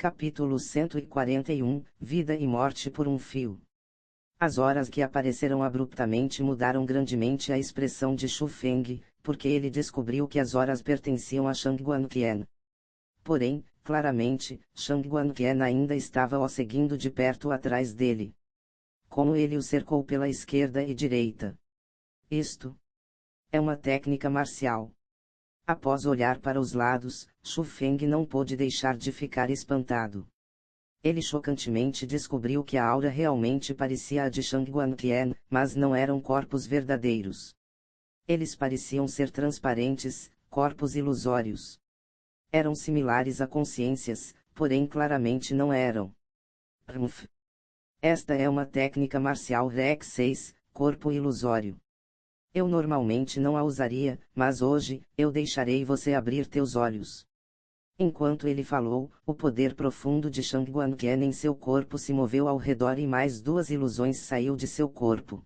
Capítulo 141, Vida e Morte por um Fio. As horas que apareceram abruptamente mudaram grandemente a expressão de Xu Feng, porque ele descobriu que as horas pertenciam a Shang Guanqian. Porém, claramente, Shang Guanqian ainda estava o seguindo de perto atrás dele. Como ele o cercou pela esquerda e direita. Isto é uma técnica marcial. Após olhar para os lados, Xu Feng não pôde deixar de ficar espantado. Ele chocantemente descobriu que a aura realmente parecia a de Shang Guanqian, mas não eram corpos verdadeiros. Eles pareciam ser transparentes, corpos ilusórios. Eram similares a consciências, porém claramente não eram. Esta é uma técnica marcial Rec 6, corpo ilusório. Eu normalmente não a usaria, mas hoje, eu deixarei você abrir teus olhos. Enquanto ele falou, o poder profundo de Shang Guanqian em seu corpo se moveu ao redor e mais duas ilusões saiu de seu corpo.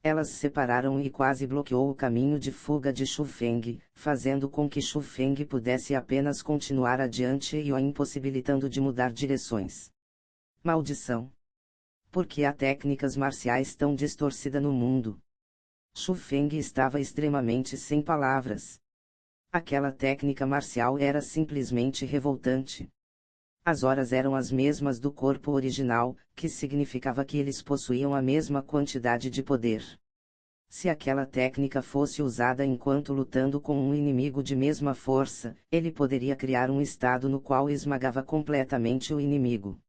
Elas se separaram e quase bloqueou o caminho de fuga de Xu Feng, fazendo com que Xu Feng pudesse apenas continuar adiante e o impossibilitando de mudar direções. Maldição! Por que há técnicas marciais tão distorcidas no mundo? Xu Feng estava extremamente sem palavras. Aquela técnica marcial era simplesmente revoltante. As horas eram as mesmas do corpo original, que significava que eles possuíam a mesma quantidade de poder. Se aquela técnica fosse usada enquanto lutando com um inimigo de mesma força, ele poderia criar um estado no qual esmagava completamente o inimigo.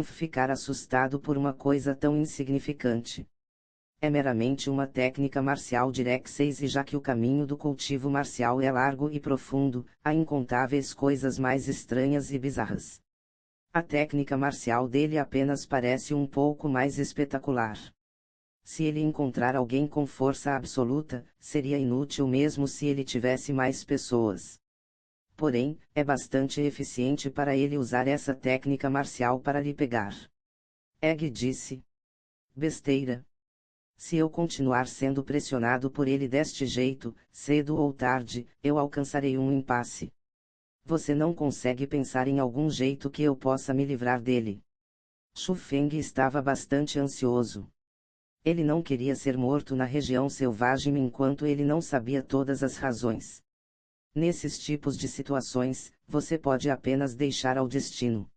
Ficar assustado por uma coisa tão insignificante. É meramente uma técnica marcial de Rec 6 e já que o caminho do cultivo marcial é largo e profundo, há incontáveis coisas mais estranhas e bizarras. A técnica marcial dele apenas parece um pouco mais espetacular. Se ele encontrar alguém com força absoluta, seria inútil mesmo se ele tivesse mais pessoas. Porém, é bastante eficiente para ele usar essa técnica marcial para lhe pegar. Egg disse. Besteira. Se eu continuar sendo pressionado por ele deste jeito, cedo ou tarde, eu alcançarei um impasse. Você não consegue pensar em algum jeito que eu possa me livrar dele. Xu Feng estava bastante ansioso. Ele não queria ser morto na região selvagem enquanto ele não sabia todas as razões. Nesses tipos de situações, você pode apenas deixar ao destino.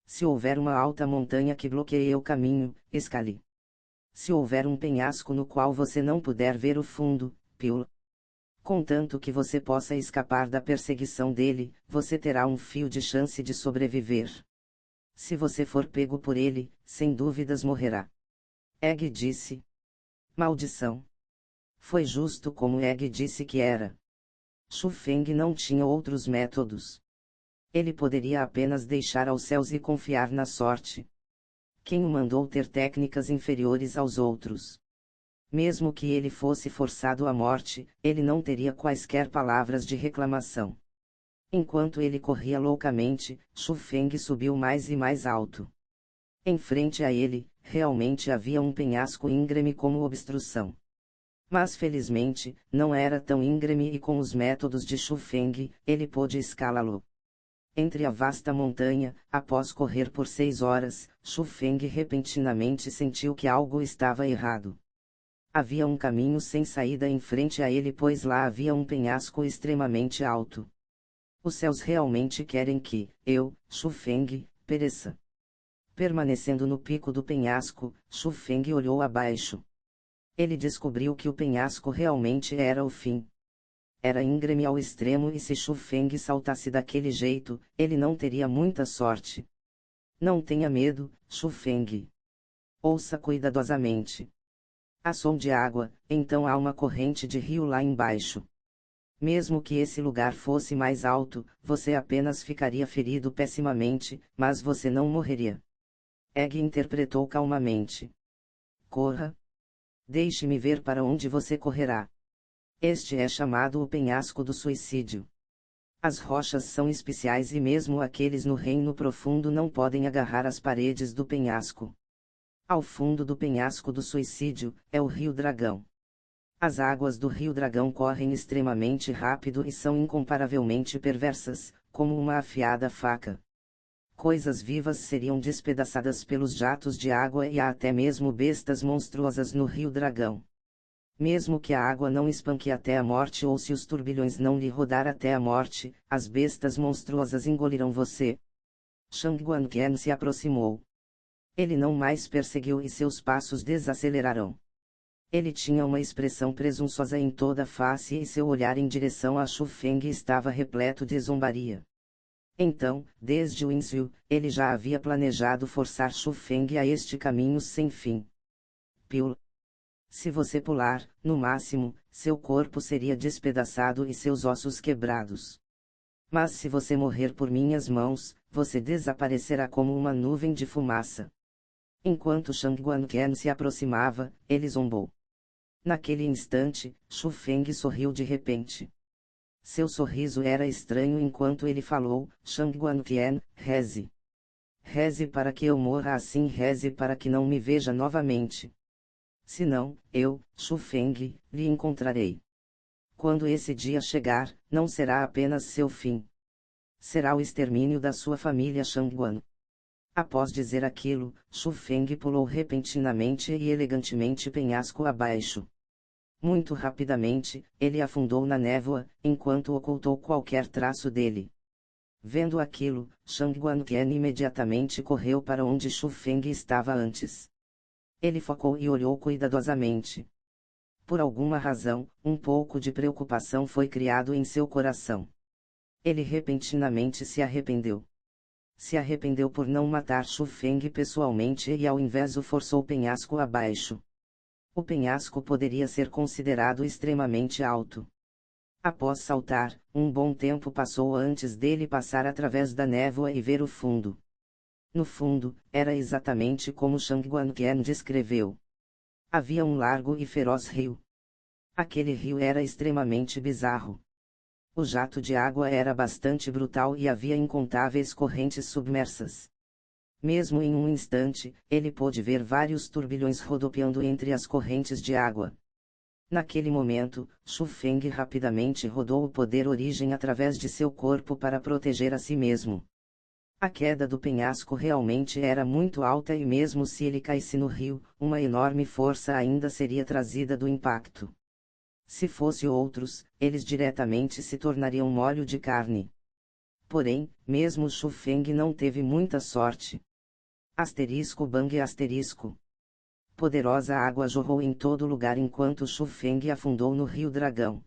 Se houver uma alta montanha que bloqueie o caminho, escale. Se houver um penhasco no qual você não puder ver o fundo, pule. Contanto que você possa escapar da perseguição dele, você terá um fio de chance de sobreviver. Se você for pego por ele, sem dúvidas morrerá. Egg disse. Maldição. Foi justo como Egg disse que era. Xu Feng não tinha outros métodos. Ele poderia apenas deixar aos céus e confiar na sorte. Quem o mandou ter técnicas inferiores aos outros? Mesmo que ele fosse forçado à morte, ele não teria quaisquer palavras de reclamação. Enquanto ele corria loucamente, Xu Feng subiu mais e mais alto. Em frente a ele, realmente havia um penhasco íngreme como obstrução. Mas felizmente, não era tão íngreme e com os métodos de Xu Feng, ele pôde escalá-lo. Entre a vasta montanha, após correr por 6 horas, Xu Feng repentinamente sentiu que algo estava errado. Havia um caminho sem saída em frente a ele pois lá havia um penhasco extremamente alto. Os céus realmente querem que, eu, Xu Feng, pereça. Permanecendo no pico do penhasco, Xu Feng olhou abaixo. Ele descobriu que o penhasco realmente era o fim. Era íngreme ao extremo e se Xu Feng saltasse daquele jeito, ele não teria muita sorte. Não tenha medo, Xu Feng. Ouça cuidadosamente. Há som de água, então há uma corrente de rio lá embaixo. Mesmo que esse lugar fosse mais alto, você apenas ficaria ferido pessimamente, mas você não morreria. Egg interpretou calmamente. Corra. Deixe-me ver para onde você correrá. Este é chamado o penhasco do suicídio. As rochas são especiais e mesmo aqueles no reino profundo não podem agarrar as paredes do penhasco. Ao fundo do penhasco do suicídio, é o Rio Dragão. As águas do Rio Dragão correm extremamente rápido e são incomparavelmente perversas, como uma afiada faca. coisas vivas seriam despedaçadas pelos jatos de água e há até mesmo bestas monstruosas no Rio Dragão. Mesmo que a água não espanque até a morte ou se os turbilhões não lhe rodar até a morte, as bestas monstruosas engolirão você. Shang Guanqian se aproximou. Ele não mais perseguiu e seus passos desacelerarão. Ele tinha uma expressão presunçosa em toda a face e seu olhar em direção a Xu Feng estava repleto de zombaria. Então, desde o início, ele já havia planejado forçar Xu Feng a este caminho sem fim. Piu. Se você pular, no máximo, seu corpo seria despedaçado e seus ossos quebrados. Mas se você morrer por minhas mãos, você desaparecerá como uma nuvem de fumaça. Enquanto Shang Guanqian se aproximava, ele zombou. Naquele instante, Xu Feng sorriu de repente. Seu sorriso era estranho enquanto ele falou: Shang Guanqian, reze. Reze para que eu morra assim, reze para que não me veja novamente. Se não, eu, Xu Feng, lhe encontrarei. Quando esse dia chegar, não será apenas seu fim. Será o extermínio da sua família Shangguan. Após dizer aquilo, Xu Feng pulou repentinamente e elegantemente penhasco abaixo. Muito rapidamente, ele afundou na névoa, enquanto ocultou qualquer traço dele. Vendo aquilo, Shang Guanqian imediatamente correu para onde Xu Feng estava antes. Ele focou e olhou cuidadosamente. Por alguma razão, um pouco de preocupação foi criado em seu coração. Ele repentinamente se arrependeu. Se arrependeu por não matar Xu Feng pessoalmente e ao invés o forçou penhasco abaixo. O penhasco poderia ser considerado extremamente alto. Após saltar, um bom tempo passou antes dele passar através da névoa e ver o fundo. No fundo, era exatamente como Shang Guanqian descreveu. Havia um largo e feroz rio. Aquele rio era extremamente bizarro. O jato de água era bastante brutal e havia incontáveis correntes submersas. Mesmo em um instante, ele pôde ver vários turbilhões rodopiando entre as correntes de água. Naquele momento, Xu Feng rapidamente rodou o poder origem através de seu corpo para proteger a si mesmo. A queda do penhasco realmente era muito alta e mesmo se ele caísse no rio, uma enorme força ainda seria trazida do impacto. Se fosse outros, eles diretamente se tornariam molho de carne. Porém, mesmo Xu Feng não teve muita sorte. Bang asterisco. Poderosa água jorrou em todo lugar enquanto Xu Feng afundou no Rio Dragão.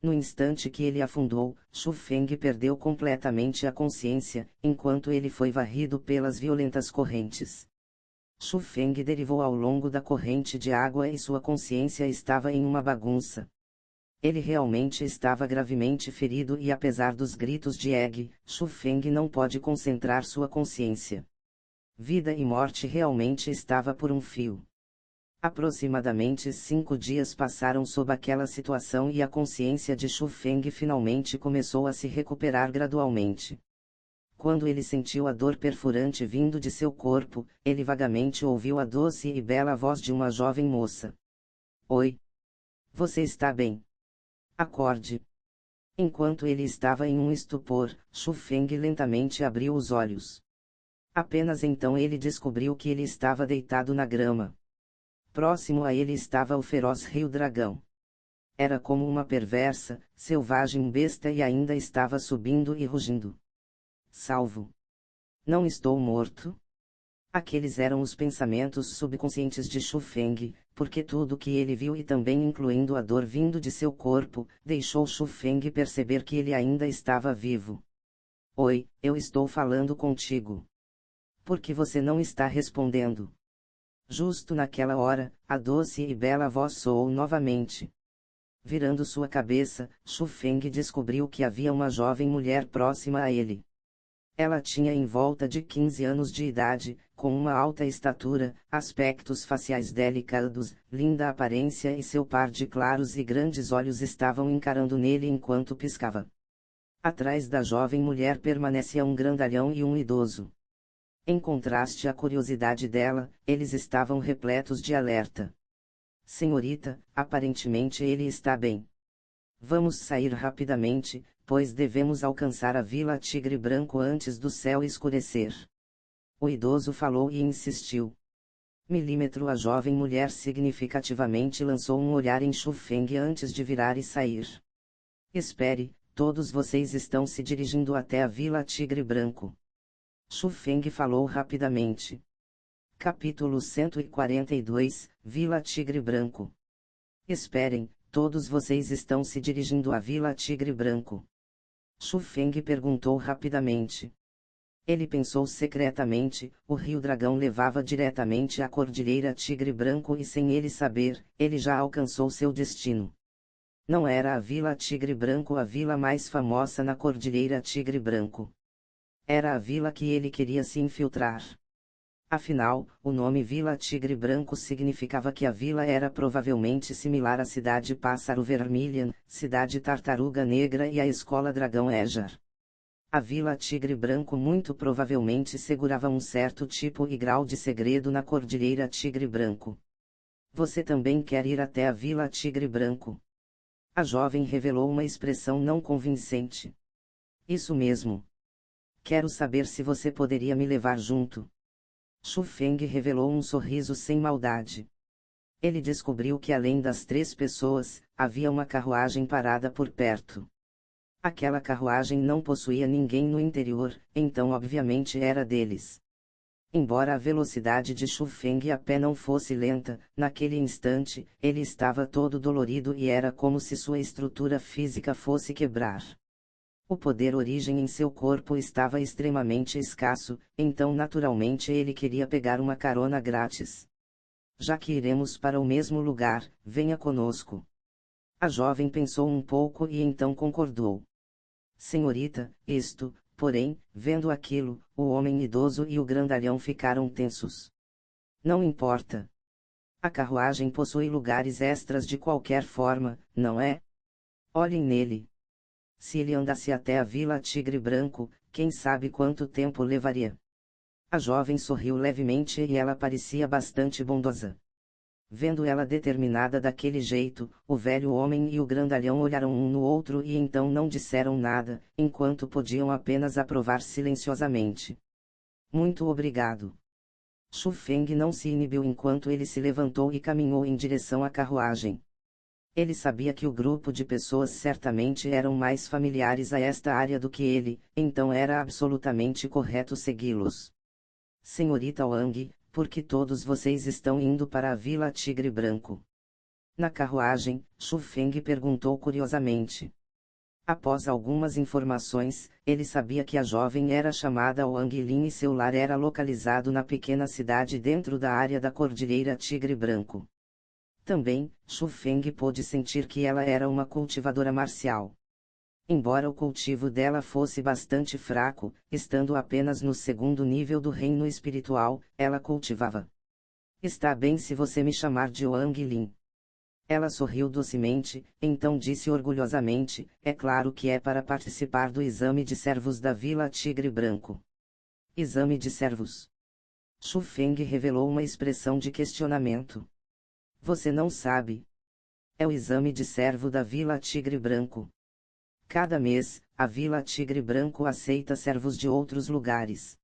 No instante que ele afundou, Xu Feng perdeu completamente a consciência, enquanto ele foi varrido pelas violentas correntes. Xu Feng derivou ao longo da corrente de água e sua consciência estava em uma bagunça. Ele realmente estava gravemente ferido e apesar dos gritos de Egg, Xu Feng não pode concentrar sua consciência. Vida e morte realmente estava por um fio. Aproximadamente 5 dias passaram sob aquela situação e a consciência de Xu Feng finalmente começou a se recuperar gradualmente. Quando ele sentiu a dor perfurante vindo de seu corpo, ele vagamente ouviu a doce e bela voz de uma jovem moça. Oi. Você está bem? Acorde. Enquanto ele estava em um estupor, Xu Feng lentamente abriu os olhos. Apenas então ele descobriu que ele estava deitado na grama. Próximo a ele estava o feroz Rio Dragão. Era como uma perversa, selvagem besta e ainda estava subindo e rugindo. Salvo. Não estou morto? Aqueles eram os pensamentos subconscientes de Xu Feng, porque tudo que ele viu e também incluindo a dor vindo de seu corpo, deixou Xu Feng perceber que ele ainda estava vivo. Oi, eu estou falando contigo. Por que você não está respondendo? Justo naquela hora, a doce e bela voz soou novamente. Virando sua cabeça, Xu Feng descobriu que havia uma jovem mulher próxima a ele. Ela tinha em volta de 15 anos de idade, com uma alta estatura, aspectos faciais delicados, linda aparência e seu par de claros e grandes olhos estavam encarando nele enquanto piscava. Atrás da jovem mulher permanecia um grandalhão e um idoso. Em contraste à curiosidade dela, eles estavam repletos de alerta. Senhorita, aparentemente ele está bem. Vamos sair rapidamente, pois devemos alcançar a Vila Tigre Branco antes do céu escurecer. O idoso falou e insistiu. A jovem mulher significativamente lançou um olhar em Xu Feng antes de virar e sair. Espere, todos vocês estão se dirigindo até a Vila Tigre Branco. Xu Feng falou rapidamente. Capítulo 142, Vila Tigre Branco. Esperem, todos vocês estão se dirigindo à Vila Tigre Branco. Xu Feng perguntou rapidamente. Ele pensou secretamente, o Rio Dragão levava diretamente à Cordilheira Tigre Branco e sem ele saber, ele já alcançou seu destino. Não era a Vila Tigre Branco a vila mais famosa na Cordilheira Tigre Branco. Era a vila que ele queria se infiltrar. Afinal, o nome Vila Tigre Branco significava que a vila era provavelmente similar à cidade Pássaro Vermilion, cidade Tartaruga Negra e à escola Dragão Ejar. A Vila Tigre Branco muito provavelmente segurava um certo tipo e grau de segredo na Cordilheira Tigre Branco. Você também quer ir até a Vila Tigre Branco? A jovem revelou uma expressão não convincente. Isso mesmo. Quero saber se você poderia me levar junto. Xu Feng revelou um sorriso sem maldade. Ele descobriu que além das 3 pessoas, havia uma carruagem parada por perto. Aquela carruagem não possuía ninguém no interior, então obviamente era deles. Embora a velocidade de Xu Feng a pé não fosse lenta, naquele instante, ele estava todo dolorido e era como se sua estrutura física fosse quebrar. O poder origem em seu corpo estava extremamente escasso, então naturalmente ele queria pegar uma carona grátis. Já que iremos para o mesmo lugar, venha conosco. A jovem pensou um pouco e então concordou. Senhorita, porém, vendo aquilo, o homem idoso e o grandalhão ficaram tensos. Não importa. A carruagem possui lugares extras de qualquer forma, não é? Olhem nele. Se ele andasse até a Vila Tigre Branco, quem sabe quanto tempo levaria? A jovem sorriu levemente e ela parecia bastante bondosa. Vendo ela determinada daquele jeito, o velho homem e o grandalhão olharam um no outro e então não disseram nada, enquanto podiam apenas aprovar silenciosamente. Muito obrigado. Xu Feng não se inibiu enquanto ele se levantou e caminhou em direção à carruagem. Ele sabia que o grupo de pessoas certamente eram mais familiares a esta área do que ele, então era absolutamente correto segui-los. Senhorita Wang, por que todos vocês estão indo para a Vila Tigre Branco? Na carruagem, Xu Feng perguntou curiosamente. Após algumas informações, ele sabia que a jovem era chamada Wang Lin e seu lar era localizado na pequena cidade dentro da área da Cordilheira Tigre Branco. Também, Xu Feng pôde sentir que ela era uma cultivadora marcial. Embora o cultivo dela fosse bastante fraco, estando apenas no 2º nível do reino espiritual, ela cultivava. Está bem se você me chamar de Wang Lin. Ela sorriu docemente, então disse orgulhosamente, é claro que é para participar do exame de servos da Vila Tigre Branco. Exame de servos. Xu Feng revelou uma expressão de questionamento. Você não sabe. É o exame de servo da Vila Tigre Branco. Cada mês, a Vila Tigre Branco aceita servos de outros lugares.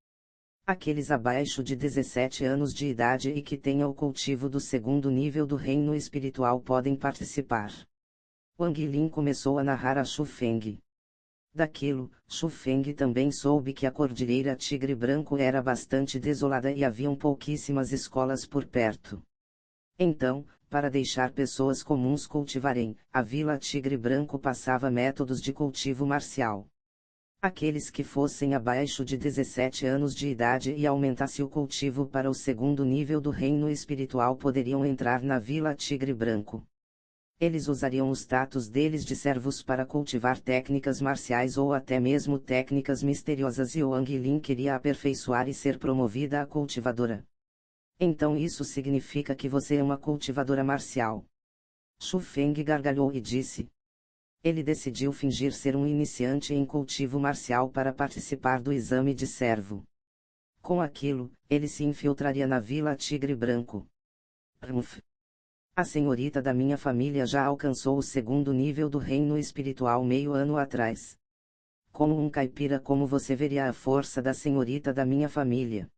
Aqueles abaixo de 17 anos de idade e que tenham o cultivo do 2º nível do reino espiritual podem participar. Wang Lin começou a narrar a Xu Feng. Daquilo, Xu Feng também soube que a Cordilheira Tigre Branco era bastante desolada e haviam pouquíssimas escolas por perto. Então, para deixar pessoas comuns cultivarem, a Vila Tigre Branco passava métodos de cultivo marcial. Aqueles que fossem abaixo de 17 anos de idade e aumentasse o cultivo para o 2º nível do reino espiritual poderiam entrar na Vila Tigre Branco. Eles usariam o status deles de servos para cultivar técnicas marciais ou até mesmo técnicas misteriosas e Wang Lin queria aperfeiçoar e ser promovida a cultivadora. Então isso significa que você é uma cultivadora marcial. Xu Feng gargalhou e disse. Ele decidiu fingir ser um iniciante em cultivo marcial para participar do exame de servo. Com aquilo, ele se infiltraria na Vila Tigre Branco. A senhorita da minha família já alcançou o 2º nível do reino espiritual meio ano atrás. como um caipira como você veria a força da senhorita da minha família.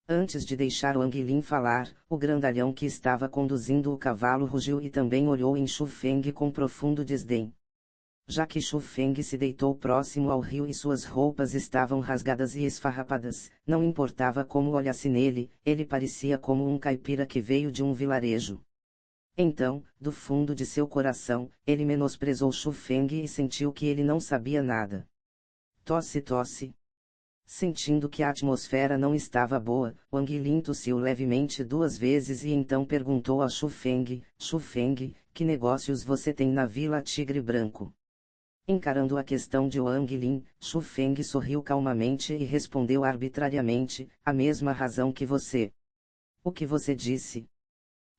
Antes de deixar Wang Lin falar, o grandalhão que estava conduzindo o cavalo rugiu e também olhou em Xu Feng com profundo desdém. Já que Xu Feng se deitou próximo ao rio e suas roupas estavam rasgadas e esfarrapadas, não importava como olhasse nele, ele parecia como um caipira que veio de um vilarejo. Então, do fundo de seu coração, ele menosprezou Xu Feng e sentiu que ele não sabia nada. Tosse, tosse. Sentindo que a atmosfera não estava boa, Wang Lin tossiu levemente 2 vezes e então perguntou a Xu Feng: Xu Feng, que negócios você tem na Vila Tigre Branco? Encarando a questão de Wang Lin, Xu Feng sorriu calmamente e respondeu arbitrariamente: a mesma razão que você. O que você disse?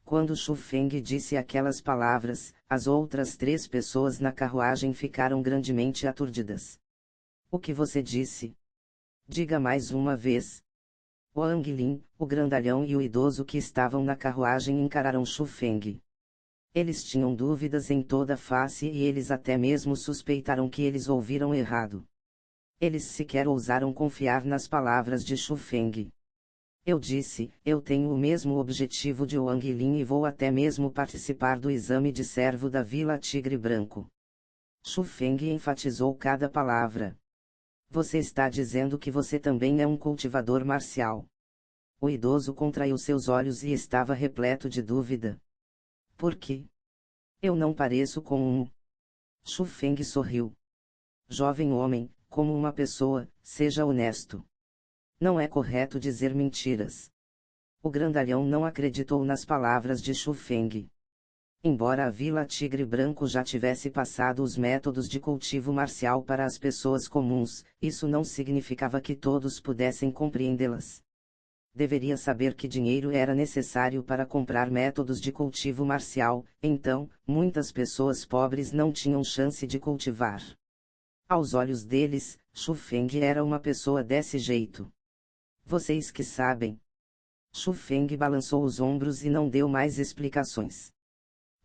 Quando Xu Feng disse aquelas palavras, as outras 3 pessoas na carruagem ficaram grandemente aturdidas. O que você disse? Diga mais uma vez. Wang Lin, o grandalhão e o idoso que estavam na carruagem encararam Xu Feng. Eles tinham dúvidas em toda a face e eles até mesmo suspeitaram que eles ouviram errado. Eles sequer ousaram confiar nas palavras de Xu Feng. Eu disse, eu tenho o mesmo objetivo de Wang Lin e vou até mesmo participar do exame de servo da Vila Tigre Branco. Xu Feng enfatizou cada palavra. Você está dizendo que você também é um cultivador marcial. O idoso contraiu seus olhos e estava repleto de dúvida. Por quê? Eu não pareço com um. Xu Feng sorriu. Jovem homem, como uma pessoa, seja honesto. Não é correto dizer mentiras. O grandalhão não acreditou nas palavras de Xu Feng. Embora a Vila Tigre Branco já tivesse passado os métodos de cultivo marcial para as pessoas comuns, isso não significava que todos pudessem compreendê-las. Deveria saber que dinheiro era necessário para comprar métodos de cultivo marcial, então, muitas pessoas pobres não tinham chance de cultivar. Aos olhos deles, Xu Feng era uma pessoa desse jeito. Vocês que sabem. Xu Feng balançou os ombros e não deu mais explicações.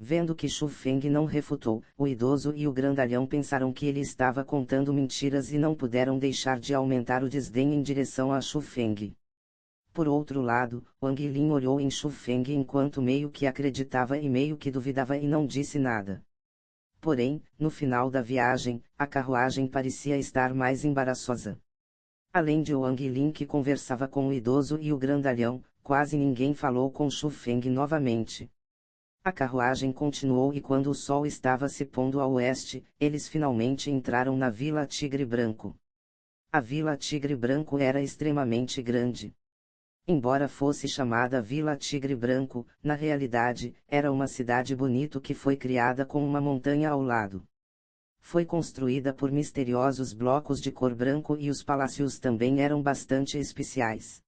Vendo que Xu Feng não refutou, o idoso e o grandalhão pensaram que ele estava contando mentiras e não puderam deixar de aumentar o desdém em direção a Xu Feng. Por outro lado, Wang Lin olhou em Xu Feng enquanto meio que acreditava e meio que duvidava e não disse nada. Porém, no final da viagem, a carruagem parecia estar mais embaraçosa. Além de Wang Lin que conversava com o idoso e o grandalhão, quase ninguém falou com Xu Feng novamente. A carruagem continuou e quando o sol estava se pondo a oeste, eles finalmente entraram na Vila Tigre Branco. A Vila Tigre Branco era extremamente grande. Embora fosse chamada Vila Tigre Branco, na realidade, era uma cidade bonita que foi criada com uma montanha ao lado. Foi construída por misteriosos blocos de cor branco e os palácios também eram bastante especiais.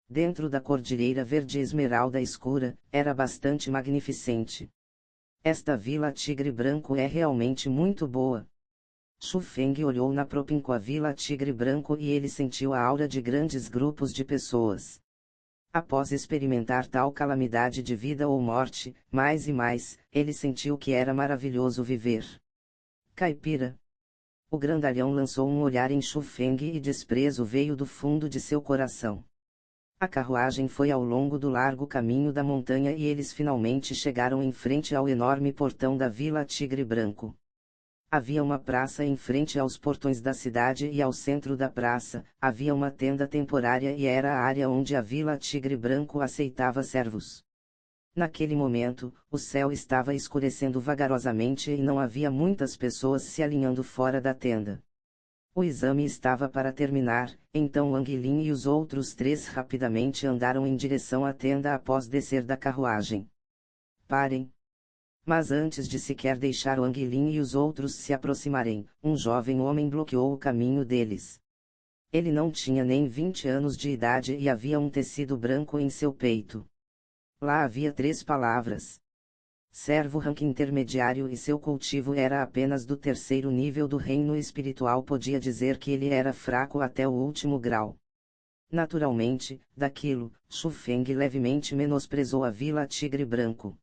Dentro da cordilheira verde esmeralda escura, era bastante magnificente. Esta Vila Tigre Branco é realmente muito boa. Xu Feng olhou na propíncua Vila Tigre Branco e ele sentiu a aura de grandes grupos de pessoas. Após experimentar tal calamidade de vida ou morte, mais e mais, ele sentiu que era maravilhoso viver. Caipira. O grandalhão lançou um olhar em Xu Feng e desprezo veio do fundo de seu coração. A carruagem foi ao longo do largo caminho da montanha e eles finalmente chegaram em frente ao enorme portão da Vila Tigre Branco. Havia uma praça em frente aos portões da cidade e ao centro da praça, havia uma tenda temporária e era a área onde a Vila Tigre Branco aceitava servos. Naquele momento, o céu estava escurecendo vagarosamente e não havia muitas pessoas se alinhando fora da tenda. O exame estava para terminar, então Wang Lin e os outros 3 rapidamente andaram em direção à tenda após descer da carruagem. Parem! Mas antes de sequer deixar Wang Lin e os outros se aproximarem, um jovem homem bloqueou o caminho deles. Ele não tinha nem 20 anos de idade e havia um tecido branco em seu peito. Lá havia 3 palavras. Servo rank intermediário e seu cultivo era apenas do 3º nível do reino espiritual, podia dizer que ele era fraco até o último grau. Naturalmente, daquilo, Xu Feng levemente menosprezou a Vila Tigre Branco.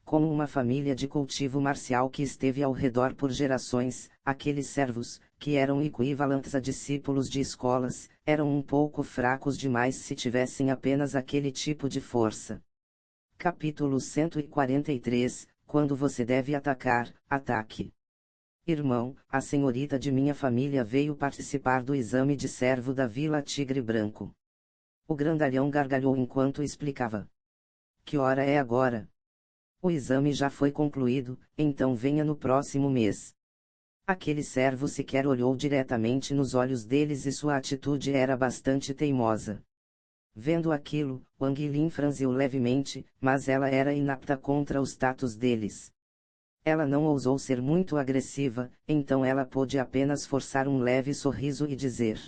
Como uma família de cultivo marcial que esteve ao redor por gerações, aqueles servos, que eram equivalentes a discípulos de escolas, eram um pouco fracos demais se tivessem apenas aquele tipo de força. Capítulo 143, Quando você deve atacar, ataque. Irmão, a senhorita de minha família veio participar do exame de servo da Vila Tigre Branco. O grandalhão gargalhou enquanto explicava. Que hora é agora? O exame já foi concluído, então venha no próximo mês. Aquele servo sequer olhou diretamente nos olhos deles e sua atitude era bastante teimosa. Vendo aquilo, Wang Lin franziu levemente, mas ela era inapta contra os tatos deles. Ela não ousou ser muito agressiva, então ela pôde apenas forçar um leve sorriso e dizer: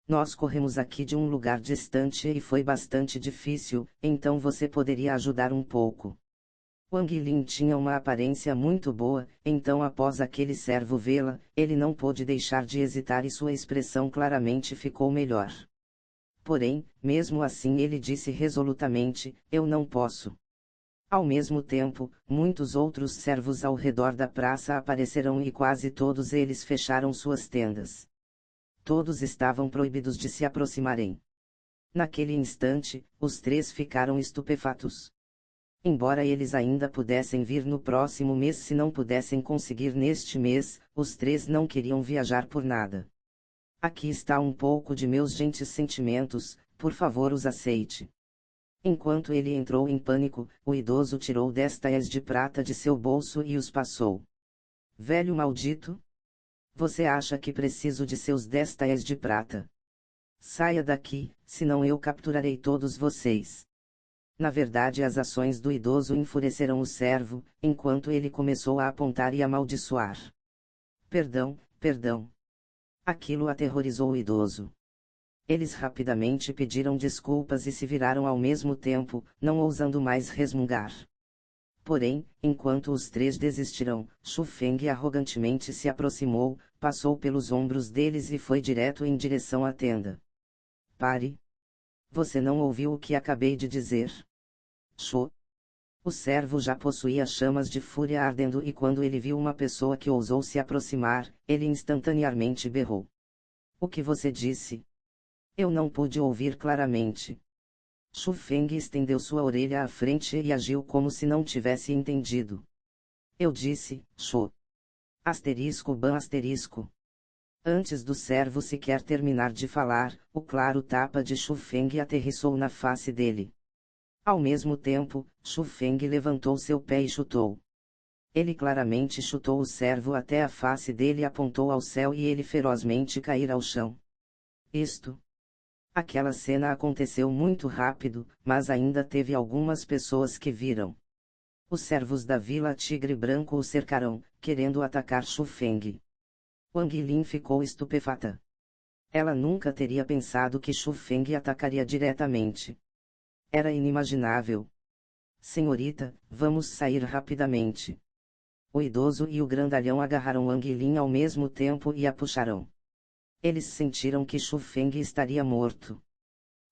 Nós corremos aqui de um lugar distante e foi bastante difícil, então você poderia ajudar um pouco. Wang Lin tinha uma aparência muito boa, então após aquele servo vê-la, ele não pôde deixar de hesitar e sua expressão claramente ficou melhor. Porém, mesmo assim ele disse resolutamente: Eu não posso. Ao mesmo tempo, muitos outros servos ao redor da praça apareceram e quase todos eles fecharam suas tendas. Todos estavam proibidos de se aproximarem. Naquele instante, os três ficaram estupefatos. Embora eles ainda pudessem vir no próximo mês se não pudessem conseguir neste mês, os três não queriam viajar por nada. Aqui está um pouco de meus gentis sentimentos, por favor os aceite. Enquanto ele entrou em pânico, o idoso tirou 10 taéis de prata de seu bolso e os passou. Velho maldito! Você acha que preciso de seus 10 taéis de prata? Saia daqui, senão eu capturarei todos vocês. Na verdade, as ações do idoso enfureceram o servo, enquanto ele começou a apontar e amaldiçoar. Perdão, perdão. Aquilo aterrorizou o idoso. Eles rapidamente pediram desculpas e se viraram ao mesmo tempo, não ousando mais resmungar. Porém, enquanto os três desistiram, Xu Feng arrogantemente se aproximou, passou pelos ombros deles e foi direto em direção à tenda. Pare! Você não ouviu o que acabei de dizer? Xu! O servo já possuía chamas de fúria ardendo e quando ele viu uma pessoa que ousou se aproximar, ele instantaneamente berrou. O que você disse? Eu não pude ouvir claramente. Xu Feng estendeu sua orelha à frente e agiu como se não tivesse entendido. Eu disse, Xu. Asterisco ban asterisco. Antes do servo sequer terminar de falar, o claro tapa de Xu Feng aterrissou na face dele. Ao mesmo tempo, Xu Feng levantou seu pé e chutou. Ele claramente chutou o servo até a face dele e apontou ao céu e ele ferozmente cair ao chão. Aquela cena aconteceu muito rápido, mas ainda teve algumas pessoas que viram. Os servos da Vila Tigre Branco o cercaram, querendo atacar Xu Feng. Wang Lin ficou estupefata. Ela nunca teria pensado que Xu Feng atacaria diretamente. Era inimaginável. Senhorita, vamos sair rapidamente. O idoso e o grandalhão agarraram Wang Lin ao mesmo tempo e a puxaram. Eles sentiram que Xu Feng estaria morto.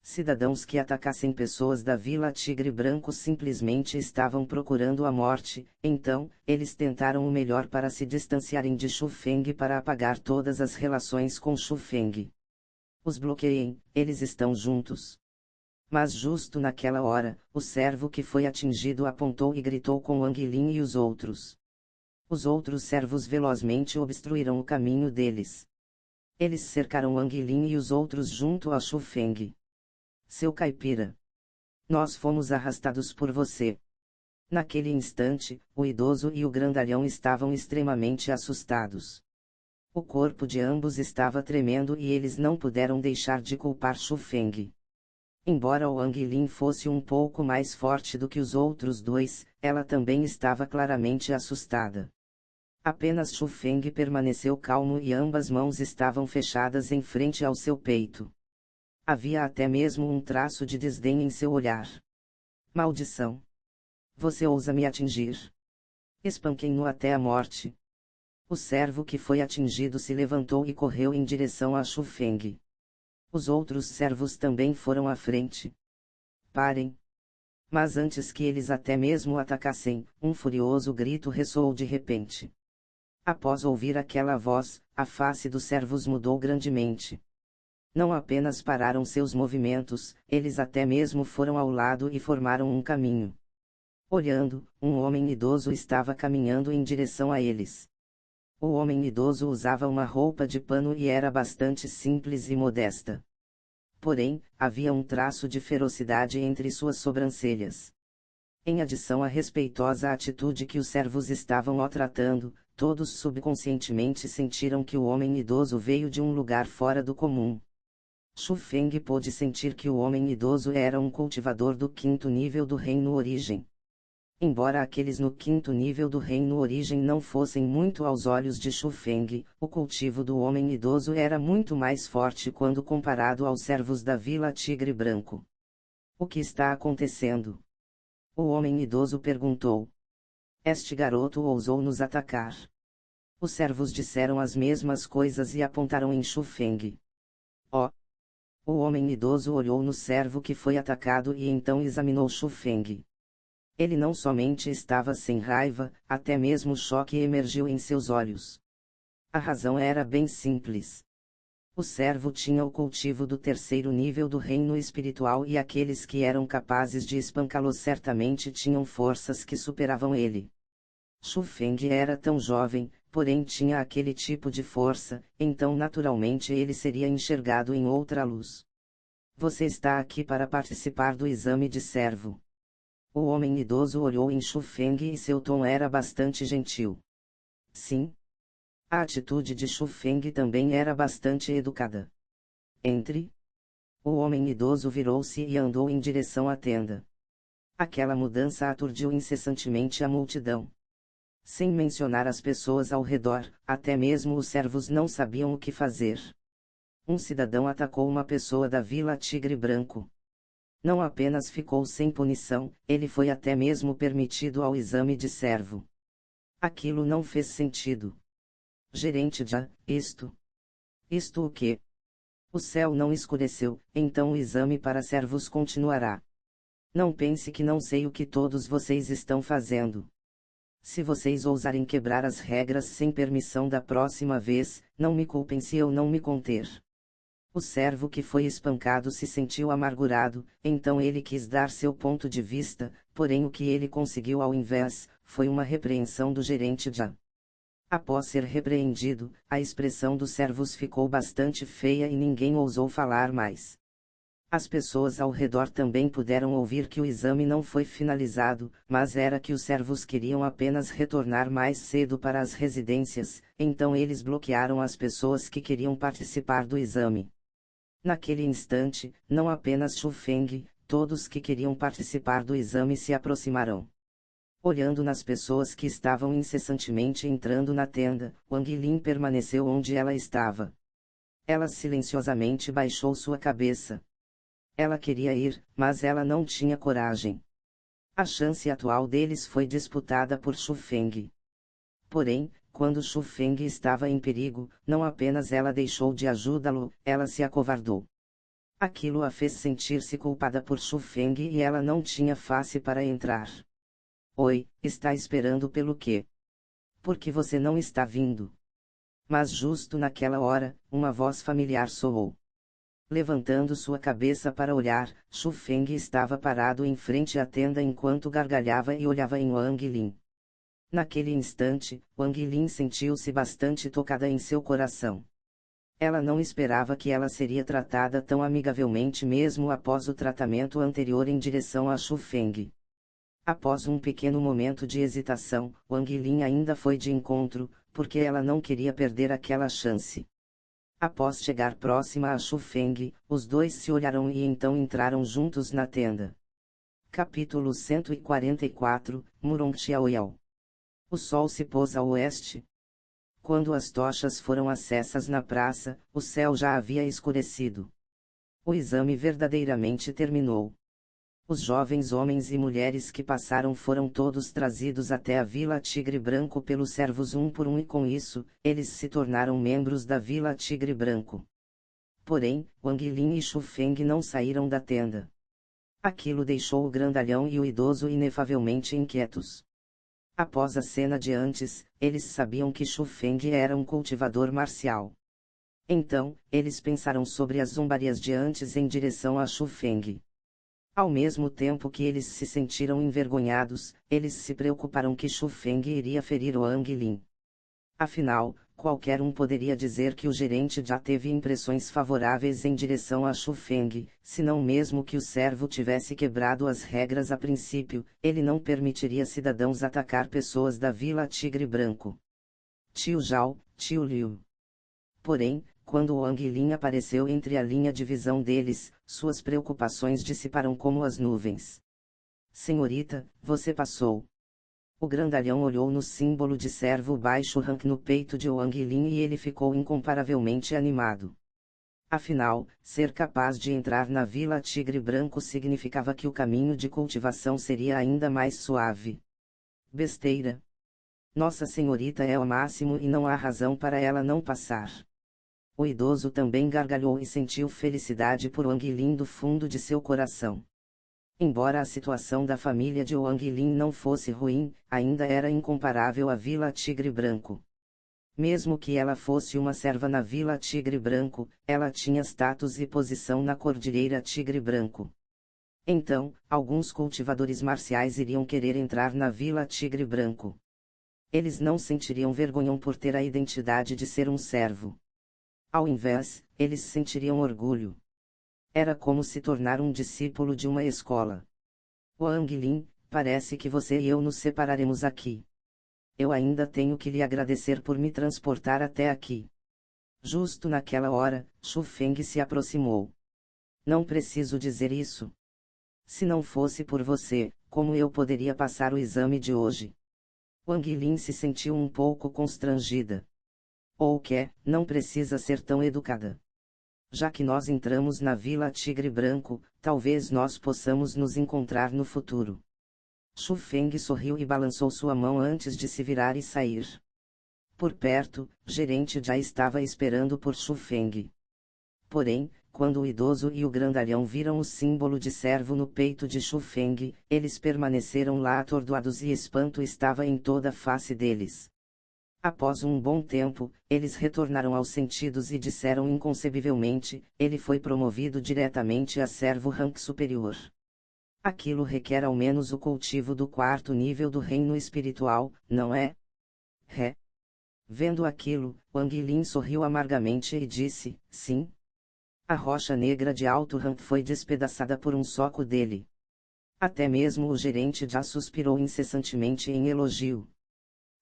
Cidadãos que atacassem pessoas da Vila Tigre Branco simplesmente estavam procurando a morte, então, eles tentaram o melhor para se distanciarem de Xu Feng para apagar todas as relações com Xu Feng. Os bloqueiem, eles estão juntos. Mas justo naquela hora, o servo que foi atingido apontou e gritou com Wang Lin e os outros. Os outros servos velozmente obstruíram o caminho deles. Eles cercaram Wang Lin e os outros junto a Xu Feng. Seu caipira! Nós fomos arrastados por você. Naquele instante, o idoso e o grandalhão estavam extremamente assustados. O corpo de ambos estava tremendo e eles não puderam deixar de culpar Xu Feng. Embora Wang Lin fosse um pouco mais forte do que os outros dois, ela também estava claramente assustada. Apenas Xu Feng permaneceu calmo e ambas mãos estavam fechadas em frente ao seu peito. Havia até mesmo um traço de desdém em seu olhar. Maldição! Você ousa me atingir? Espanquem-no até a morte. O servo que foi atingido se levantou e correu em direção a Xu Feng. Os outros servos também foram à frente. Parem! Mas antes que eles até mesmo atacassem, um furioso grito ressoou de repente. Após ouvir aquela voz, a face dos servos mudou grandemente. Não apenas pararam seus movimentos, eles até mesmo foram ao lado e formaram um caminho. Olhando, um homem idoso estava caminhando em direção a eles. O homem idoso usava uma roupa de pano e era bastante simples e modesta. Porém, havia um traço de ferocidade entre suas sobrancelhas. Em adição à respeitosa atitude que os servos estavam o tratando, todos subconscientemente sentiram que o homem idoso veio de um lugar fora do comum. Xu Feng pôde sentir que o homem idoso era um cultivador do quinto nível do Reino Origem. Embora aqueles no quinto nível do Reino Origem não fossem muito aos olhos de Xu Feng, o cultivo do homem idoso era muito mais forte quando comparado aos servos da Vila Tigre Branco. O que está acontecendo? O homem idoso perguntou. Este garoto ousou nos atacar. Os servos disseram as mesmas coisas e apontaram em Xu Feng. Oh! O homem idoso olhou no servo que foi atacado e então examinou Xu Feng. Ele não somente estava sem raiva, até mesmo choque emergiu em seus olhos. A razão era bem simples. O servo tinha o cultivo do terceiro nível do reino espiritual e aqueles que eram capazes de espancá-lo certamente tinham forças que superavam ele. Xu Feng era tão jovem, porém tinha aquele tipo de força, então naturalmente ele seria enxergado em outra luz. Você está aqui para participar do exame de servo. O homem idoso olhou em Xu Feng e seu tom era bastante gentil. Sim. A atitude de Xu Feng também era bastante educada. Entre. O homem idoso virou-se e andou em direção à tenda. Aquela mudança aturdiu incessantemente a multidão. Sem mencionar as pessoas ao redor, até mesmo os servos não sabiam o que fazer. Um cidadão atacou uma pessoa da Vila Tigre Branco. Não apenas ficou sem punição, ele foi até mesmo permitido ao exame de servo. Aquilo não fez sentido. Gerente de isto o quê? O céu não escureceu, então o exame para servos continuará. Não pense que não sei o que todos vocês estão fazendo. Se vocês ousarem quebrar as regras sem permissão da próxima vez, não me culpem se eu não me conter. O servo que foi espancado se sentiu amargurado, então ele quis dar seu ponto de vista, porém o que ele conseguiu ao invés, foi uma repreensão do gerente de Após ser repreendido, a expressão dos servos ficou bastante feia e ninguém ousou falar mais. As pessoas ao redor também puderam ouvir que o exame não foi finalizado, mas era que os servos queriam apenas retornar mais cedo para as residências, então eles bloquearam as pessoas que queriam participar do exame. Naquele instante, não apenas Xu Feng, todos que queriam participar do exame se aproximaram. Olhando nas pessoas que estavam incessantemente entrando na tenda, Wang Lin permaneceu onde ela estava. Ela silenciosamente baixou sua cabeça. Ela queria ir, mas ela não tinha coragem. A chance atual deles foi disputada por Xu Feng. Porém, quando Xu Feng estava em perigo, não apenas ela deixou de ajudá-lo, ela se acovardou. Aquilo a fez sentir-se culpada por Xu Feng e ela não tinha face para entrar. Oi, está esperando pelo quê? Por que você não está vindo? Mas justo naquela hora, uma voz familiar soou. Levantando sua cabeça para olhar, Xu Feng estava parado em frente à tenda enquanto gargalhava e olhava em Wang Lin. Naquele instante, Wang Lin sentiu-se bastante tocada em seu coração. Ela não esperava que ela seria tratada tão amigavelmente mesmo após o tratamento anterior em direção a Xu Feng. Após um pequeno momento de hesitação, Wang Lin ainda foi de encontro, porque ela não queria perder aquela chance. Após chegar próxima a Xu Feng, os dois se olharam e então entraram juntos na tenda. Capítulo 144, Murong Xiaoyao. O sol se pôs a oeste. Quando as tochas foram acessas na praça, o céu já havia escurecido. O exame verdadeiramente terminou. Os jovens homens e mulheres que passaram foram todos trazidos até a Vila Tigre Branco pelos servos um por um e com isso, eles se tornaram membros da Vila Tigre Branco. Porém, Wang Lin e Xu Feng não saíram da tenda. Aquilo deixou o grandalhão e o idoso inefavelmente inquietos. Após a cena de antes, eles sabiam que Xu Feng era um cultivador marcial. Então, eles pensaram sobre as zombarias de antes em direção a Xu Feng. Ao mesmo tempo que eles se sentiram envergonhados, eles se preocuparam que Xu Feng iria ferir Wang Lin. Afinal, qualquer um poderia dizer que o gerente já teve impressões favoráveis em direção a Xu Feng, se não mesmo que o servo tivesse quebrado as regras a princípio, ele não permitiria cidadãos atacar pessoas da Vila Tigre Branco. Tio Zhao, tio Liu. Porém, quando Wang Lin apareceu entre a linha de visão deles, suas preocupações dissiparam como as nuvens. Senhorita, você passou. O grandalhão olhou no símbolo de servo baixo rank no peito de Wang Lin e ele ficou incomparavelmente animado. Afinal, ser capaz de entrar na Vila Tigre Branco significava que o caminho de cultivação seria ainda mais suave. Besteira. Nossa Senhorita é o máximo e não há razão para ela não passar. O idoso também gargalhou e sentiu felicidade por Wang Lin do fundo de seu coração. Embora a situação da família de Wang Lin não fosse ruim, ainda era incomparável à Vila Tigre Branco. Mesmo que ela fosse uma serva na Vila Tigre Branco, ela tinha status e posição na Cordilheira Tigre Branco. Então, alguns cultivadores marciais iriam querer entrar na Vila Tigre Branco. Eles não sentiriam vergonha por ter a identidade de ser um servo. Ao invés, eles sentiriam orgulho. Era como se tornar um discípulo de uma escola. Wang Lin, parece que você e eu nos separaremos aqui. Eu ainda tenho que lhe agradecer por me transportar até aqui. Justo naquela hora, Xu Feng se aproximou. Não preciso dizer isso. Se não fosse por você, como eu poderia passar o exame de hoje? Wang Lin se sentiu um pouco constrangida. Ou que, não precisa ser tão educada. Já que nós entramos na Vila Tigre Branco, talvez nós possamos nos encontrar no futuro. Xu Feng sorriu e balançou sua mão antes de se virar e sair. Por perto, o gerente já estava esperando por Xu Feng. Porém, quando o idoso e o grandalhão viram o símbolo de servo no peito de Xu Feng, eles permaneceram lá atordoados e espanto estava em toda a face deles. Após um bom tempo, eles retornaram aos sentidos e disseram inconcebivelmente, ele foi promovido diretamente a servo rank superior. Aquilo requer ao menos o cultivo do 4º nível do reino espiritual, não é? Vendo aquilo, Wang Lin sorriu amargamente e disse, sim. A rocha negra de alto rank foi despedaçada por um soco dele. Até mesmo o gerente já suspirou incessantemente em elogio.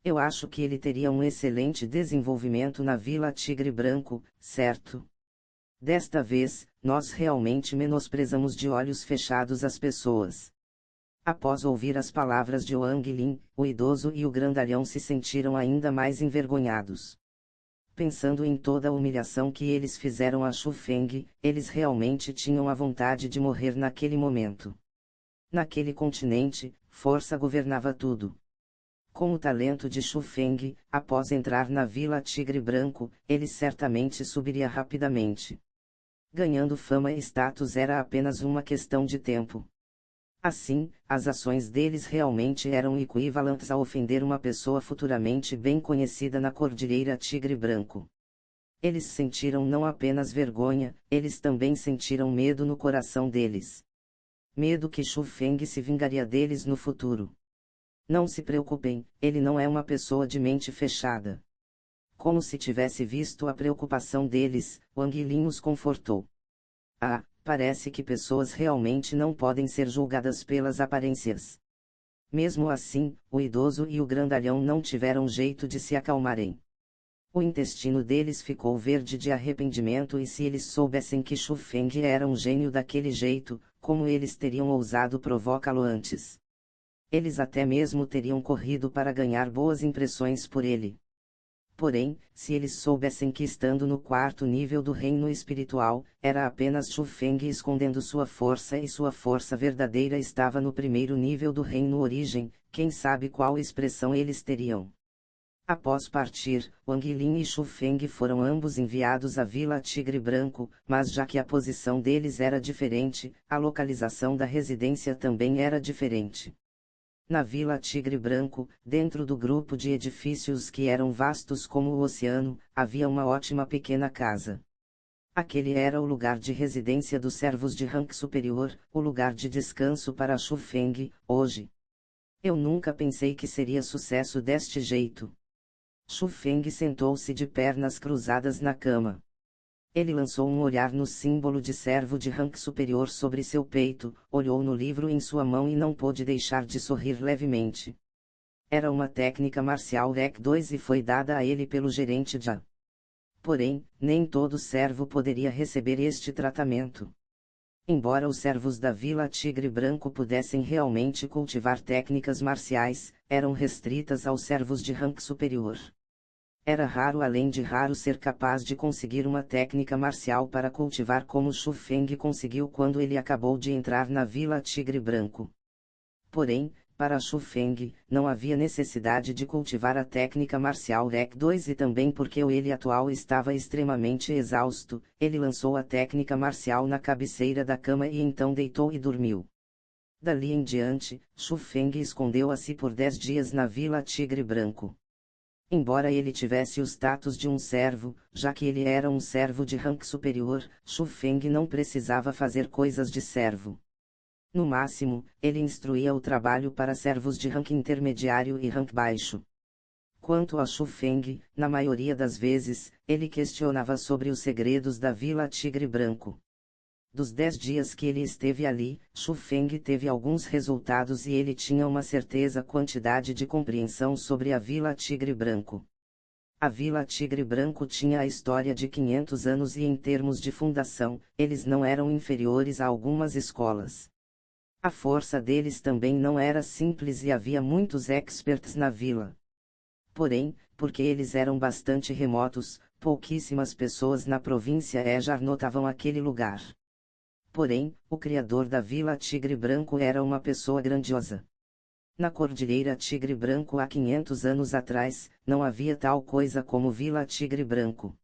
Eu acho que ele teria um excelente desenvolvimento na Vila Tigre Branco, certo? Desta vez, nós realmente menosprezamos de olhos fechados as pessoas. Após ouvir as palavras de Wang Lin, o idoso e o grandalhão se sentiram ainda mais envergonhados. Pensando em toda a humilhação que eles fizeram a Xu Feng, eles realmente tinham a vontade de morrer naquele momento. Naquele continente, força governava tudo. Com o talento de Xu Feng, após entrar na Vila Tigre Branco, ele certamente subiria rapidamente. Ganhando fama e status era apenas uma questão de tempo. Assim, as ações deles realmente eram equivalentes a ofender uma pessoa futuramente bem conhecida na Cordilheira Tigre Branco. Eles sentiram não apenas vergonha, eles também sentiram medo no coração deles. Medo que Xu Feng se vingaria deles no futuro. Não se preocupem, ele não é uma pessoa de mente fechada. Como se tivesse visto a preocupação deles, Wang Lin os confortou. Ah, parece que pessoas realmente não podem ser julgadas pelas aparências. Mesmo assim, o idoso e o grandalhão não tiveram jeito de se acalmarem. O intestino deles ficou verde de arrependimento e se eles soubessem que Xu Feng era um gênio daquele jeito, como eles teriam ousado provocá-lo antes? Eles até mesmo teriam corrido para ganhar boas impressões por ele. Porém, se eles soubessem que estando no 4º nível do reino espiritual, era apenas Xu Feng escondendo sua força e sua força verdadeira estava no 1º nível do reino origem, quem sabe qual expressão eles teriam. Após partir, Wang Lin e Xu Feng foram ambos enviados à Vila Tigre Branco, mas já que a posição deles era diferente, a localização da residência também era diferente. Na Vila Tigre Branco, dentro do grupo de edifícios que eram vastos como o oceano, havia uma ótima pequena casa. Aquele era o lugar de residência dos servos de rank superior, o lugar de descanso para Xu Feng, hoje. Eu nunca pensei que seria sucesso deste jeito. Xu Feng sentou-se de pernas cruzadas na cama. Ele lançou um olhar no símbolo de servo de rank superior sobre seu peito, olhou no livro em sua mão e não pôde deixar de sorrir levemente. Era uma técnica marcial Rec 2 e foi dada a ele pelo gerente de A. Porém, nem todo servo poderia receber este tratamento. Embora os servos da Vila Tigre Branco pudessem realmente cultivar técnicas marciais, eram restritas aos servos de rank superior. Era raro, além de raro, ser capaz de conseguir uma técnica marcial para cultivar como Xu Feng conseguiu quando ele acabou de entrar na Vila Tigre Branco. Porém, para Xu Feng, não havia necessidade de cultivar a técnica marcial Rec 2 e também porque o ele atual estava extremamente exausto, ele lançou a técnica marcial na cabeceira da cama e então deitou e dormiu. Dali em diante, Xu Feng escondeu-se por 10 dias na Vila Tigre Branco. Embora ele tivesse o status de um servo, já que ele era um servo de rank superior, Xu Feng não precisava fazer coisas de servo. No máximo, ele instruía o trabalho para servos de rank intermediário e rank baixo. Quanto a Xu Feng, na maioria das vezes, ele questionava sobre os segredos da Vila Tigre Branco. Dos 10 dias que ele esteve ali, Xu Feng teve alguns resultados e ele tinha uma certeza quantidade de compreensão sobre a Vila Tigre Branco. A Vila Tigre Branco tinha a história de 500 anos e em termos de fundação, eles não eram inferiores a algumas escolas. A força deles também não era simples e havia muitos experts na vila. Porém, porque eles eram bastante remotos, pouquíssimas pessoas na província Ejar notavam aquele lugar. Porém, o criador da Vila Tigre Branco era uma pessoa grandiosa. Na Cordilheira Tigre Branco há 500 anos atrás, não havia tal coisa como Vila Tigre Branco.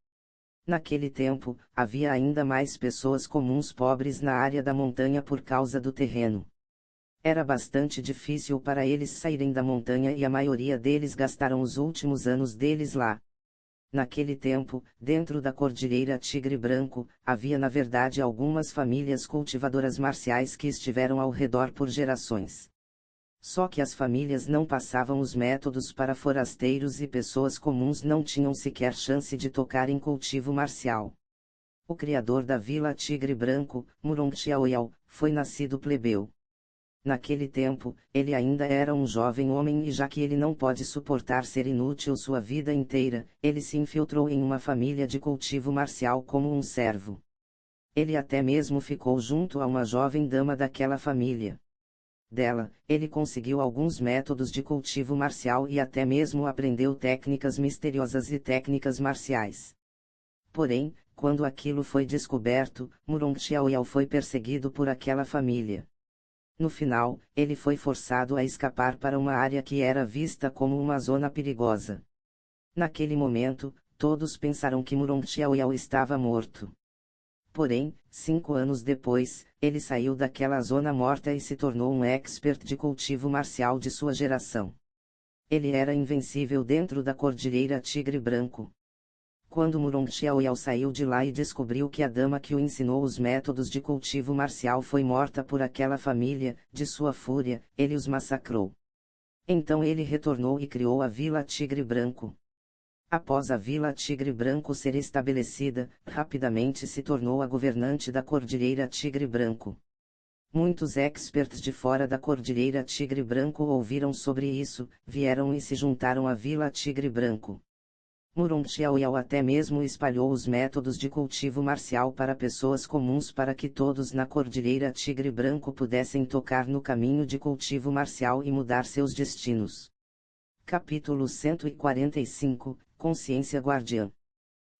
Naquele tempo, havia ainda mais pessoas comuns pobres na área da montanha por causa do terreno. Era bastante difícil para eles saírem da montanha e a maioria deles gastaram os últimos anos deles lá. Naquele tempo, dentro da Cordilheira Tigre Branco, havia na verdade algumas famílias cultivadoras marciais que estiveram ao redor por gerações. Só que as famílias não passavam os métodos para forasteiros e pessoas comuns não tinham sequer chance de tocar em cultivo marcial. O criador da Vila Tigre Branco, Murong Xiaoyao, foi nascido plebeu. Naquele tempo, ele ainda era um jovem homem e já que ele não pode suportar ser inútil sua vida inteira, ele se infiltrou em uma família de cultivo marcial como um servo. Ele até mesmo ficou junto a uma jovem dama daquela família. Dela, ele conseguiu alguns métodos de cultivo marcial e até mesmo aprendeu técnicas misteriosas e técnicas marciais. Porém, quando aquilo foi descoberto, Murong Xiaoyao foi perseguido por aquela família. No final, ele foi forçado a escapar para uma área que era vista como uma zona perigosa. Naquele momento, todos pensaram que Murong Xiaoyao estava morto. Porém, 5 anos depois, ele saiu daquela zona morta e se tornou um expert de cultivo marcial de sua geração. Ele era invencível dentro da Cordilheira Tigre Branco. Quando Murong Xiaoyao saiu de lá e descobriu que a dama que o ensinou os métodos de cultivo marcial foi morta por aquela família, de sua fúria, ele os massacrou. Então ele retornou e criou a Vila Tigre Branco. Após a Vila Tigre Branco ser estabelecida, rapidamente se tornou a governante da Cordilheira Tigre Branco. Muitos experts de fora da Cordilheira Tigre Branco ouviram sobre isso, vieram e se juntaram à Vila Tigre Branco. Murong Xiaoyao até mesmo espalhou os métodos de cultivo marcial para pessoas comuns para que todos na Cordilheira Tigre Branco pudessem tocar no caminho de cultivo marcial e mudar seus destinos. Capítulo 145 – Consciência Guardiã.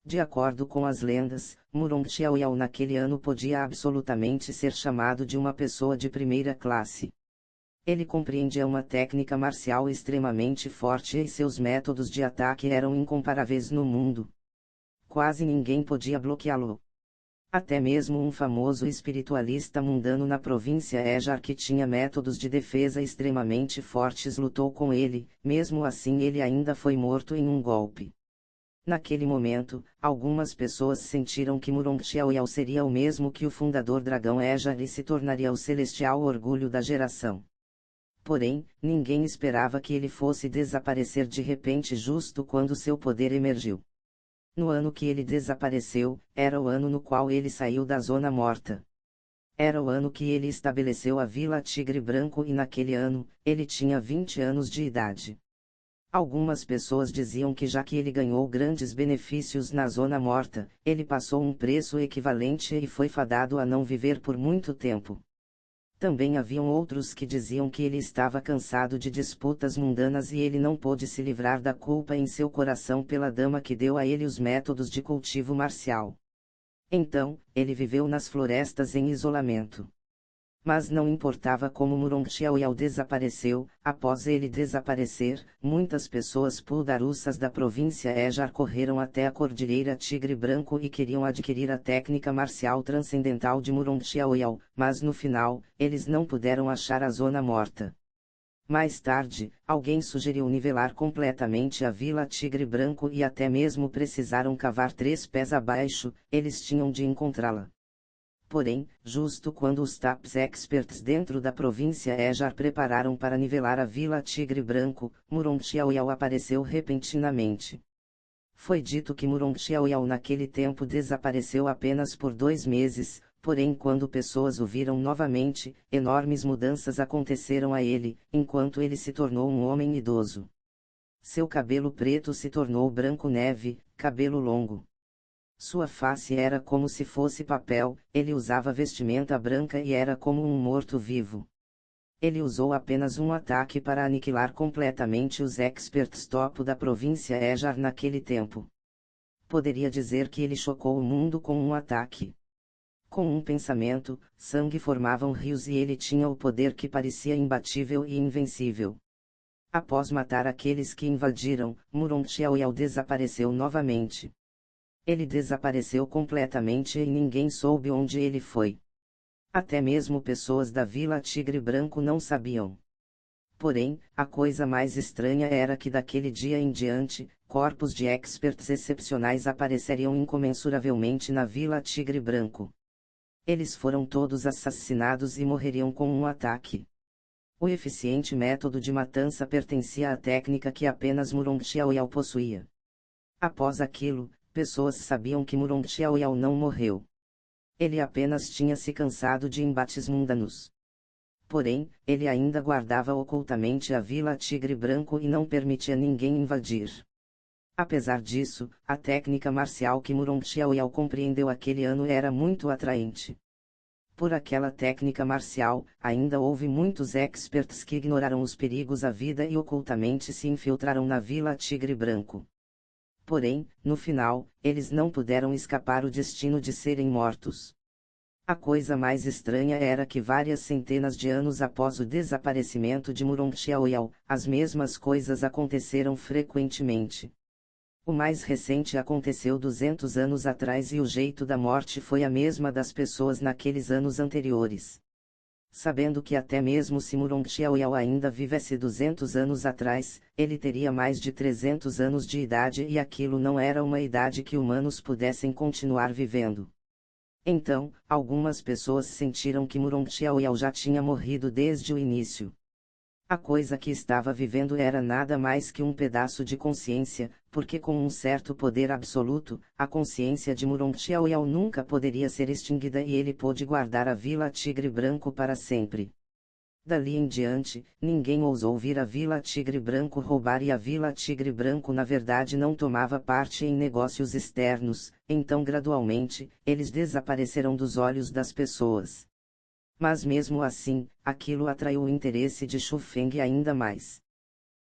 De acordo com as lendas, Murong Xiaoyao naquele ano podia absolutamente ser chamado de uma pessoa de primeira classe. Ele compreendia uma técnica marcial extremamente forte e seus métodos de ataque eram incomparáveis no mundo. Quase ninguém podia bloqueá-lo. Até mesmo um famoso espiritualista mundano na província Ejar que tinha métodos de defesa extremamente fortes lutou com ele, mesmo assim ele ainda foi morto em um golpe. Naquele momento, algumas pessoas sentiram que Murongxiaoyao seria o mesmo que o fundador dragão Ejar e se tornaria o celestial orgulho da geração. Porém, ninguém esperava que ele fosse desaparecer de repente justo quando seu poder emergiu. No ano que ele desapareceu, era o ano no qual ele saiu da Zona Morta. Era o ano que ele estabeleceu a Vila Tigre Branco e naquele ano, ele tinha 20 anos de idade. Algumas pessoas diziam que já que ele ganhou grandes benefícios na Zona Morta, ele passou um preço equivalente e foi fadado a não viver por muito tempo. Também haviam outros que diziam que ele estava cansado de disputas mundanas e ele não pôde se livrar da culpa em seu coração pela dama que deu a ele os métodos de cultivo marcial. Então, ele viveu nas florestas em isolamento. Mas não importava como Murongxiaoyao desapareceu, após ele desaparecer, muitas pessoas puldarussas da província Ejar correram até a Cordilheira Tigre Branco e queriam adquirir a técnica marcial transcendental de Murongxiaoyao, mas no final, eles não puderam achar a Zona Morta. Mais tarde, alguém sugeriu nivelar completamente a Vila Tigre Branco e até mesmo precisaram cavar 3 pés abaixo, eles tinham de encontrá-la. Porém, justo quando os TAPS experts dentro da província Ejar prepararam para nivelar a Vila Tigre Branco, Murongxiaoyao apareceu repentinamente. Foi dito que Murongxiaoyao naquele tempo desapareceu apenas por 2 meses, porém quando pessoas o viram novamente, enormes mudanças aconteceram a ele, enquanto ele se tornou um homem idoso. Seu cabelo preto se tornou branco neve, cabelo longo. Sua face era como se fosse papel, ele usava vestimenta branca e era como um morto-vivo. Ele usou apenas um ataque para aniquilar completamente os experts topo da província Ejar naquele tempo. Poderia dizer que ele chocou o mundo com um ataque. Com um pensamento, sangue formavam rios e ele tinha o poder que parecia imbatível e invencível. Após matar aqueles que invadiram, Murongxiaoyao desapareceu novamente. Ele desapareceu completamente e ninguém soube onde ele foi. Até mesmo pessoas da Vila Tigre Branco não sabiam. Porém, a coisa mais estranha era que daquele dia em diante, corpos de experts excepcionais apareceriam incomensuravelmente na Vila Tigre Branco. Eles foram todos assassinados e morreriam com um ataque. O eficiente método de matança pertencia à técnica que apenas Murongxiaoyao possuía. Após aquilo, pessoas sabiam que Murongxiaoyao não morreu. Ele apenas tinha se cansado de embates mundanos. Porém, ele ainda guardava ocultamente a Vila Tigre Branco e não permitia ninguém invadir. Apesar disso, a técnica marcial que Murongxiaoyao compreendeu aquele ano era muito atraente. Por aquela técnica marcial, ainda houve muitos experts que ignoraram os perigos à vida e ocultamente se infiltraram na Vila Tigre Branco. Porém, no final, eles não puderam escapar o destino de serem mortos. A coisa mais estranha era que várias centenas de anos após o desaparecimento de Murongxiaoyao, as mesmas coisas aconteceram frequentemente. O mais recente aconteceu 200 anos atrás e o jeito da morte foi a mesma das pessoas naqueles anos anteriores. Sabendo que até mesmo se Murongxiaoyao ainda vivesse 200 anos atrás, ele teria mais de 300 anos de idade e aquilo não era uma idade que humanos pudessem continuar vivendo. Então, algumas pessoas sentiram que Murongxiaoyao já tinha morrido desde o início. A coisa que estava vivendo era nada mais que um pedaço de consciência, porque com um certo poder absoluto, a consciência de Murongxiaoyao nunca poderia ser extinguida e ele pôde guardar a Vila Tigre Branco para sempre. Dali em diante, ninguém ousou vir a Vila Tigre Branco roubar e a Vila Tigre Branco na verdade não tomava parte em negócios externos, então gradualmente, eles desapareceram dos olhos das pessoas. Mas mesmo assim, aquilo atraiu o interesse de Xu Feng ainda mais.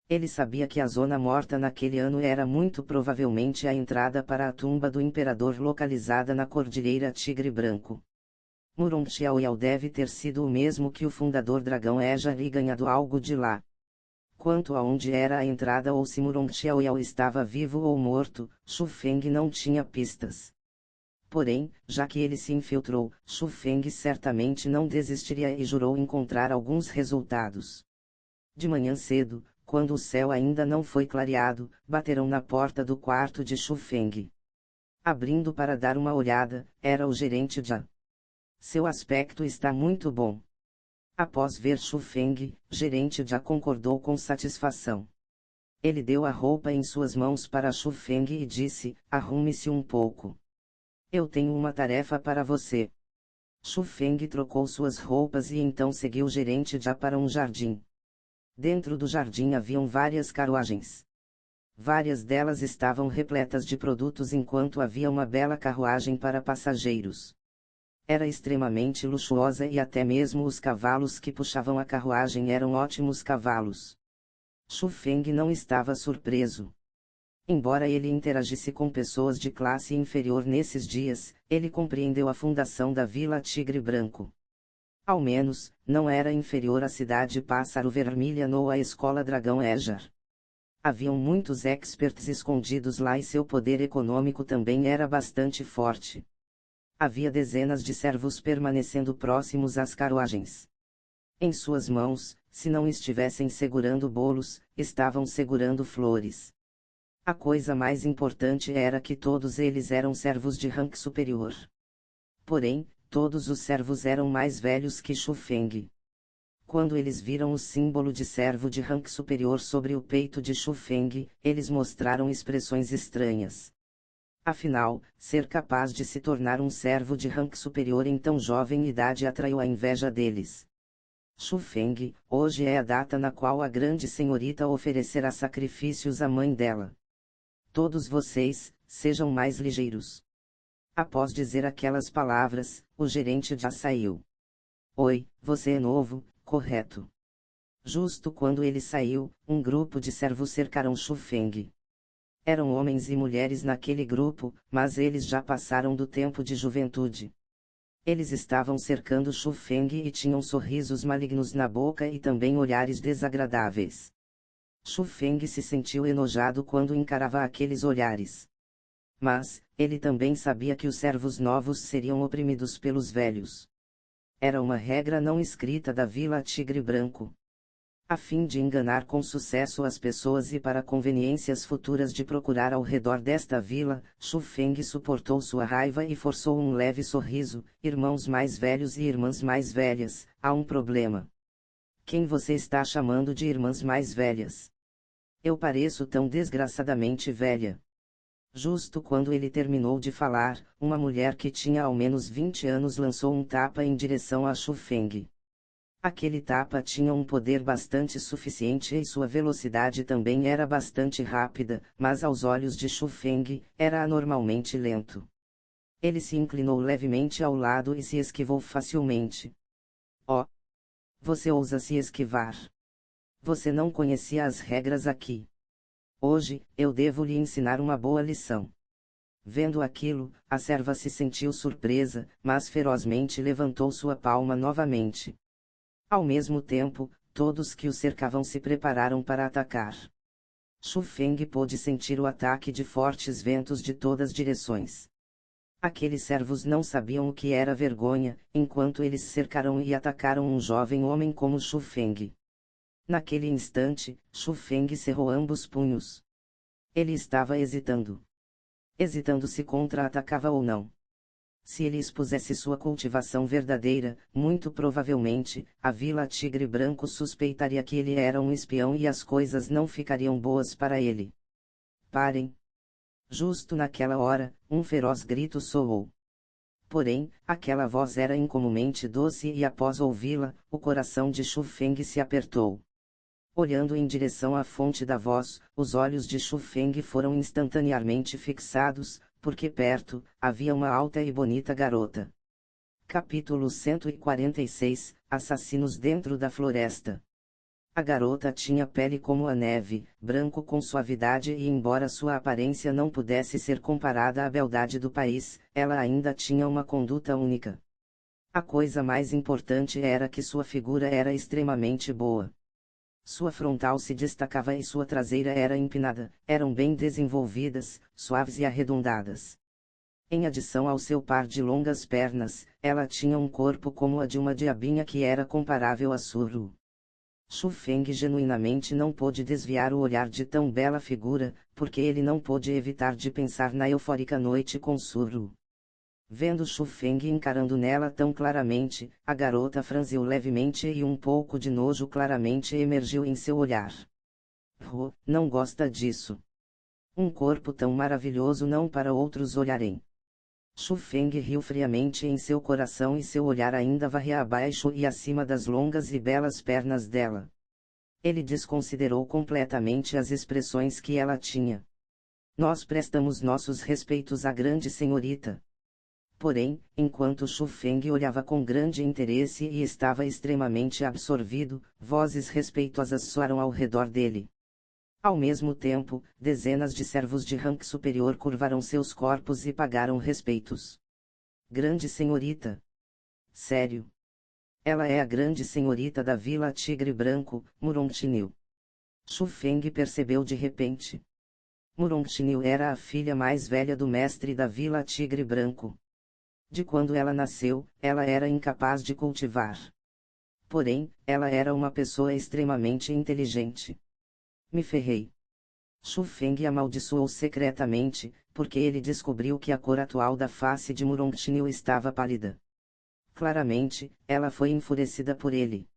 Ele sabia que a Zona Morta naquele ano era muito provavelmente a entrada para a tumba do imperador localizada na Cordilheira Tigre Branco. Murongxiaoyao deve ter sido o mesmo que o fundador dragão Ejar e ganhado algo de lá. Quanto a onde era a entrada ou se Murongxiaoyao estava vivo ou morto, Xu Feng não tinha pistas. Porém, já que ele se infiltrou, Xu Feng certamente não desistiria e jurou encontrar alguns resultados. De manhã cedo, quando o céu ainda não foi clareado, bateram na porta do quarto de Xu Feng. Abrindo para dar uma olhada, era o gerente Jia. Seu aspecto está muito bom. Após ver Xu Feng, o gerente Jia concordou com satisfação. Ele deu a roupa em suas mãos para Xu Feng e disse: arrume-se um pouco. Eu tenho uma tarefa para você. Xu Feng trocou suas roupas e então seguiu o gerente Jia para um jardim. Dentro do jardim haviam várias carruagens. Várias delas estavam repletas de produtos enquanto havia uma bela carruagem para passageiros. Era extremamente luxuosa e até mesmo os cavalos que puxavam a carruagem eram ótimos cavalos. Xu Feng não estava surpreso. Embora ele interagisse com pessoas de classe inferior nesses dias, ele compreendeu a fundação da Vila Tigre Branco. Ao menos, não era inferior à cidade Pássaro Vermelha ou à escola Dragão Ejar. Haviam muitos experts escondidos lá e seu poder econômico também era bastante forte. Havia dezenas de servos permanecendo próximos às carruagens. Em suas mãos, se não estivessem segurando bolos, estavam segurando flores. A coisa mais importante era que todos eles eram servos de rank superior. Porém, todos os servos eram mais velhos que Xu Feng. Quando eles viram o símbolo de servo de rank superior sobre o peito de Xu Feng, eles mostraram expressões estranhas. Afinal, ser capaz de se tornar um servo de rank superior em tão jovem idade atraiu a inveja deles. Xu Feng, hoje é a data na qual a grande senhorita oferecerá sacrifícios à mãe dela. Todos vocês, sejam mais ligeiros. Após dizer aquelas palavras, o gerente já saiu. Oi, você é novo, correto? Justo quando ele saiu, um grupo de servos cercaram Xu Feng. Eram homens e mulheres naquele grupo, mas eles já passaram do tempo de juventude. Eles estavam cercando Xu Feng e tinham sorrisos malignos na boca e também olhares desagradáveis. Xu Feng se sentiu enojado quando encarava aqueles olhares. Mas, ele também sabia que os servos novos seriam oprimidos pelos velhos. Era uma regra não escrita da Vila Tigre Branco. A fim de enganar com sucesso as pessoas e para conveniências futuras de procurar ao redor desta vila, Xu Feng suportou sua raiva e forçou um leve sorriso. Irmãos mais velhos e irmãs mais velhas, há um problema. Quem você está chamando de irmãs mais velhas? Eu pareço tão desgraçadamente velha. Justo quando ele terminou de falar, uma mulher que tinha ao menos 20 anos lançou um tapa em direção a Xu Feng. Aquele tapa tinha um poder bastante suficiente e sua velocidade também era bastante rápida, mas aos olhos de Xu Feng, era anormalmente lento. Ele se inclinou levemente ao lado e se esquivou facilmente. Oh! Você ousa se esquivar. Você não conhecia as regras aqui. Hoje, eu devo lhe ensinar uma boa lição. Vendo aquilo, a serva se sentiu surpresa, mas ferozmente levantou sua palma novamente. Ao mesmo tempo, todos que o cercavam se prepararam para atacar. Xu Feng pôde sentir o ataque de fortes ventos de todas direções. Aqueles servos não sabiam o que era vergonha, enquanto eles cercaram e atacaram um jovem homem como Xu Feng. Naquele instante, Xu Feng cerrou ambos punhos. Ele estava hesitando. Hesitando se contra-atacava ou não. Se ele expusesse sua cultivação verdadeira, muito provavelmente, a Vila Tigre Branco suspeitaria que ele era um espião e as coisas não ficariam boas para ele. Parem! Justo naquela hora, um feroz grito soou. Porém, aquela voz era incomumente doce e após ouvi-la, o coração de Xu Feng se apertou. Olhando em direção à fonte da voz, os olhos de Xu Feng foram instantaneamente fixados, porque perto, havia uma alta e bonita garota. Capítulo 146, Assassinos dentro da floresta. A garota tinha pele como a neve, branco com suavidade e embora sua aparência não pudesse ser comparada à beldade do país, ela ainda tinha uma conduta única. A coisa mais importante era que sua figura era extremamente boa. Sua frontal se destacava e sua traseira era empinada, eram bem desenvolvidas, suaves e arredondadas. Em adição ao seu par de longas pernas, ela tinha um corpo como a de uma diabinha que era comparável a Suru. Xu Feng genuinamente não pôde desviar o olhar de tão bela figura, porque ele não pôde evitar de pensar na eufórica noite com Suru. Vendo Xu Feng encarando nela tão claramente, a garota franziu levemente e um pouco de nojo claramente emergiu em seu olhar. Não gosta disso. Um corpo tão maravilhoso não para outros olharem. Xu Feng riu friamente em seu coração e seu olhar ainda varria abaixo e acima das longas e belas pernas dela. Ele desconsiderou completamente as expressões que ela tinha. Nós prestamos nossos respeitos à grande senhorita. Porém, enquanto Xu Feng olhava com grande interesse e estava extremamente absorvido, vozes respeitosas soaram ao redor dele. Ao mesmo tempo, dezenas de servos de rank superior curvaram seus corpos e pagaram respeitos. Grande senhorita. Sério. Ela é a grande senhorita da Vila Tigre Branco, Murongtinil. Xu Feng percebeu de repente. Murongtinil era a filha mais velha do mestre da Vila Tigre Branco. De quando ela nasceu, ela era incapaz de cultivar. Porém, ela era uma pessoa extremamente inteligente. Me ferrei. Xu Feng amaldiçoou secretamente, porque ele descobriu que a cor atual da face de Murongtinil estava pálida. Claramente, ela foi enfurecida por ele.